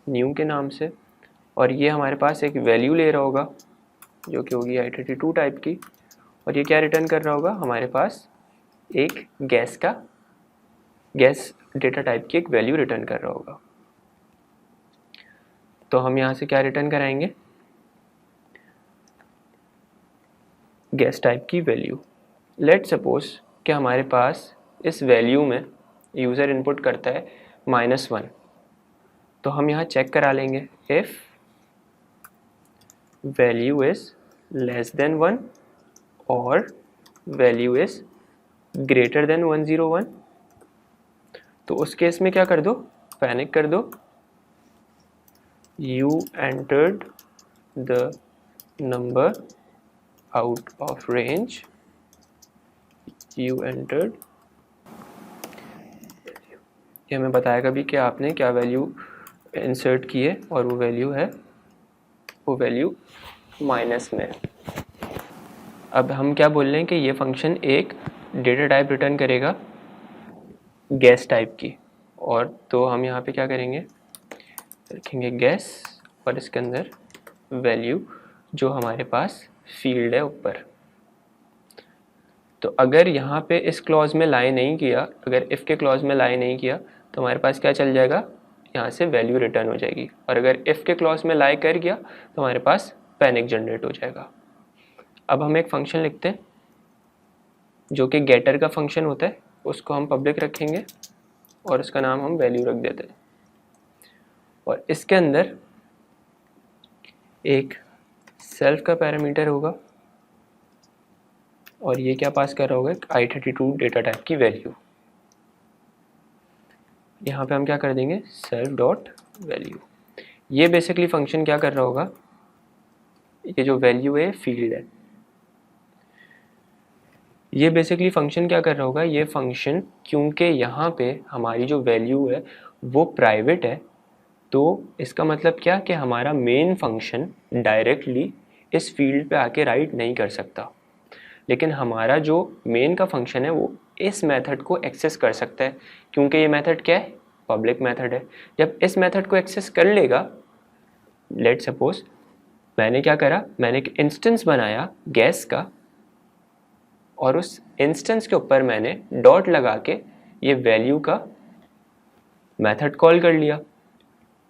Speaker 1: न्यू के नाम से, और ये हमारे पास एक वैल्यू ले रहा होगा जो कि होगी I32 टाइप की, और ये क्या रिटर्न कर रहा होगा, हमारे पास एक गैस डेटा टाइप की एक वैल्यू रिटर्न कर रहा होगा। तो हम यहाँ से क्या रिटर्न कराएंगे, गैस टाइप की वैल्यू। लेट सपोज कि हमारे पास इस वैल्यू में यूज़र इनपुट करता है -1, तो हम यहाँ चेक करा लेंगे if value is less than 1 और वैल्यू इज़ ग्रेटर देन 101। तो उस केस में क्या कर दो, पैनिक कर दो, you entered the number out of range, you entered, ये हमें बताएगा भी कि आपने क्या वैल्यू इंसर्ट की है, और वो वैल्यू माइनस में। अब हम क्या बोल रहे हैं कि ये फंक्शन एक डेटा टाइप रिटर्न करेगा गैस टाइप की, और तो हम यहाँ पे क्या करेंगे, रखेंगे गैस और इसके अंदर वैल्यू जो हमारे पास फील्ड है ऊपर। तो अगर यहाँ पे इस क्लॉज में लाई नहीं किया, अगर इफ़ के क्लॉज में लाई नहीं किया तो हमारे पास क्या चल जाएगा, यहाँ से वैल्यू रिटर्न हो जाएगी, और अगर इफ़ के क्लॉज में लाई कर गया तो हमारे पास पैनिक जनरेट हो जाएगा। अब हम एक फंक्शन लिखते हैं जो कि गेटर का फंक्शन होता है, उसको हम पब्लिक रखेंगे और उसका नाम हम वैल्यू रख देते हैं, और इसके अंदर एक सेल्फ का पैरामीटर होगा और ये क्या पास कर रहा होगा, I32 डेटा टाइप की वैल्यू। यहाँ पे हम क्या कर देंगे, सेल्फ डॉट वैल्यू। ये बेसिकली फंक्शन क्या कर रहा होगा, ये जो वैल्यू है फील्ड है, ये बेसिकली फंक्शन क्या कर रहा होगा, ये फंक्शन क्योंकि यहाँ पे हमारी जो वैल्यू है वो प्राइवेट है, तो इसका मतलब क्या कि हमारा मेन फंक्शन डायरेक्टली इस फील्ड पे आके राइट नहीं कर सकता, लेकिन हमारा जो मेन का फंक्शन है वो इस मेथड को एक्सेस कर सकता है, क्योंकि ये मेथड क्या है, पब्लिक मेथड है। जब इस मेथड को एक्सेस कर लेगा, लेट सपोज मैंने क्या करा, मैंने एक इंस्टेंस बनाया गैस का, और उस इंस्टेंस के ऊपर मैंने डॉट लगा के ये वैल्यू का मेथड कॉल कर लिया।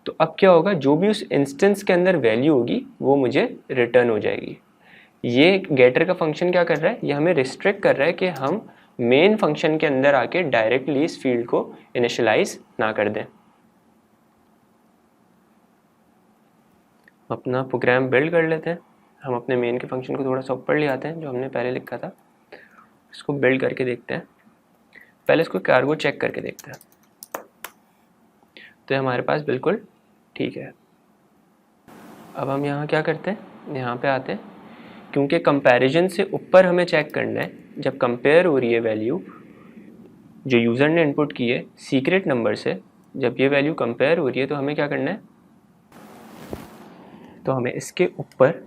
Speaker 1: तो अब क्या होगा, जो भी उस इंस्टेंस के अंदर वैल्यू होगी वो मुझे रिटर्न हो जाएगी। ये गेटर का फंक्शन क्या कर रहा है, ये हमें रिस्ट्रिक्ट कर रहा है कि हम मेन फंक्शन के अंदर आके डायरेक्टली इस फील्ड को इनिशियलाइज ना कर दें। अपना प्रोग्राम बिल्ड कर लेते हैं। हम अपने मेन के फंक्शन को थोड़ा सा ऊपर ले आते हैं, जो हमने पहले लिखा था इसको बिल्ड करके देखते हैं। पहले इसको कार्गो चेक करके देखते हैं, तो हमारे पास बिल्कुल ठीक है। अब हम यहाँ क्या करते हैं, यहाँ पे आते हैं, क्योंकि कंपैरिजन से ऊपर हमें चेक करना है, जब कंपेयर हो रही है वैल्यू जो यूज़र ने इनपुट की है सीक्रेट नंबर से, जब ये वैल्यू कंपेयर हो रही है तो हमें क्या करना है, तो हमें इसके ऊपर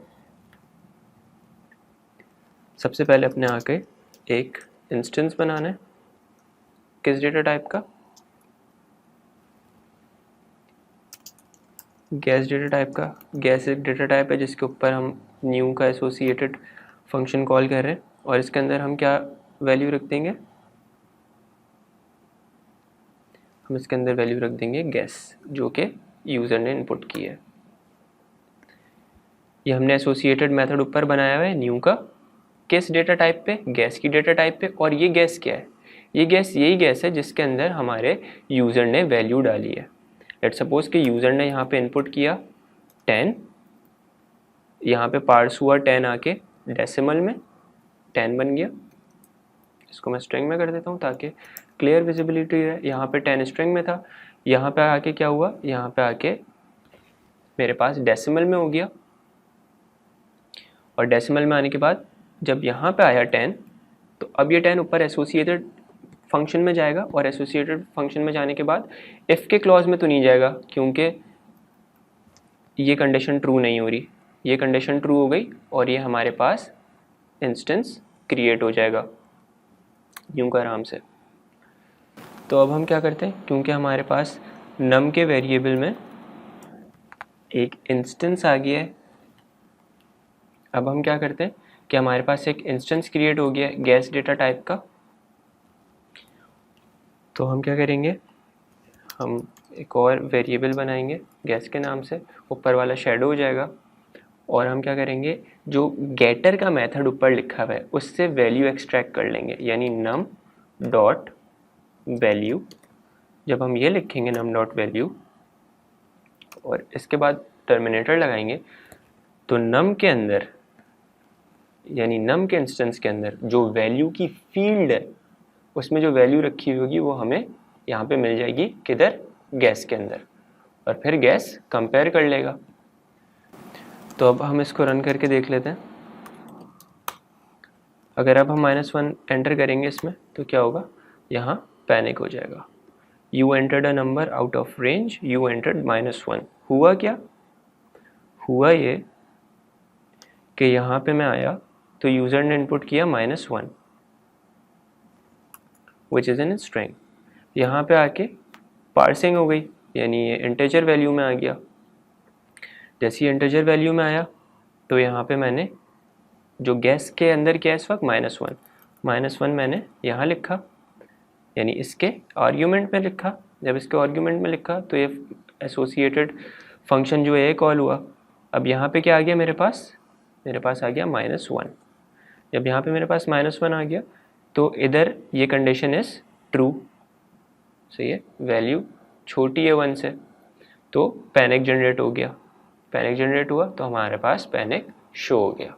Speaker 1: सबसे पहले अपने आके एक इंस्टेंस बनाना है, किस डेटा टाइप का, गैस डेटा टाइप का। गैस एक डेटा टाइप है जिसके ऊपर हम न्यू का एसोसिएटेड फंक्शन कॉल कर रहे हैं, और इसके अंदर हम क्या वैल्यू रख देंगे, हम इसके अंदर वैल्यू रख देंगे गैस, जो कि यूज़र ने इनपुट की है। ये हमने एसोसिएटेड मेथड ऊपर बनाया हुआ है न्यू का, किस डेटा टाइप पे, गैस की डेटा टाइप पे। और ये गैस क्या है, ये गैस यही गैस है जिसके अंदर हमारे यूज़र ने वैल्यू डाली है। लेट सपोज कि यूज़र ने यहाँ पे इनपुट किया 10, यहाँ पे पार्स हुआ 10 आके डेसिमल में 10 बन गया। इसको मैं स्ट्रिंग में कर देता हूँ ताकि क्लियर विजिबिलिटी रहे। यहाँ पे 10 स्ट्रिंग में था, यहाँ पे आके क्या हुआ, यहाँ पे आके मेरे पास डेसिमल में हो गया। और डेसिमल में आने के बाद जब यहाँ पे आया 10, तो अब ये 10 ऊपर एसोसिएटेड फंक्शन में जाएगा। और एसोसिएटेड फंक्शन में जाने के बाद इफ़ के क्लॉज में तो नहीं जाएगा, क्योंकि ये कंडीशन ट्रू नहीं हो रही। ये कंडीशन ट्रू हो गई और ये हमारे पास इंस्टेंस क्रिएट हो जाएगा यूं का आराम से। तो अब हम क्या करते हैं, क्योंकि हमारे पास नम के वेरिएबल में एक इंस्टेंस आ गया है, अब हम क्या करते हैं कि हमारे पास एक इंस्टेंस क्रिएट हो गया है गैस डेटा टाइप का। तो हम क्या करेंगे, हम एक और वेरिएबल बनाएंगे गैस के नाम से, ऊपर वाला शैडो हो जाएगा। और हम क्या करेंगे, जो गेटर का मेथड ऊपर लिखा हुआ है उससे वैल्यू एक्सट्रैक्ट कर लेंगे, यानी नम डॉट वैल्यू। जब हम ये लिखेंगे नम डॉट वैल्यू और इसके बाद टर्मिनेटर लगाएंगे, तो नम के अंदर यानी नम के इंस्टेंस के अंदर जो वैल्यू की फील्ड है उसमें जो वैल्यू रखी हुई होगी वो हमें यहाँ पे मिल जाएगी, किधर, गैस के अंदर। और फिर गैस कंपेयर कर लेगा। तो अब हम इसको रन करके देख लेते हैं। अगर अब हम -1 एंटर करेंगे इसमें तो क्या होगा, यहाँ पैनिक हो जाएगा। You entered a number out of range, you entered -1। हुआ क्या, हुआ ये कि यहाँ पे मैं आया तो यूज़र ने इनपुट किया -1 विच इज़ इन स्ट्रिंग। यहाँ पे आके पार्सिंग हो गई, यानी ये इंटीजर वैल्यू में आ गया। जैसे ही इंटीजर वैल्यू में आया तो यहाँ पे मैंने जो गैस के अंदर क्या है इस वक्त -1 मैंने यहाँ लिखा, यानी इसके आर्ग्यूमेंट में लिखा। जब इसके आर्ग्यूमेंट में लिखा तो ये एसोसिएटेड फंक्शन जो है कॉल हुआ। अब यहाँ पे क्या आ गया मेरे पास आ गया -1। जब यहाँ पे मेरे पास -1 आ गया तो इधर ये कंडीशन इज़ ट्रू, सही है, वैल्यू छोटी है 1 से, तो पैनिक जनरेट हो गया। पैनिक जनरेट हुआ तो हमारे पास पैनिक शो हो गया।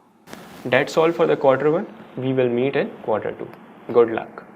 Speaker 1: That's all for the quarter 1. We will meet in quarter 2. Good luck.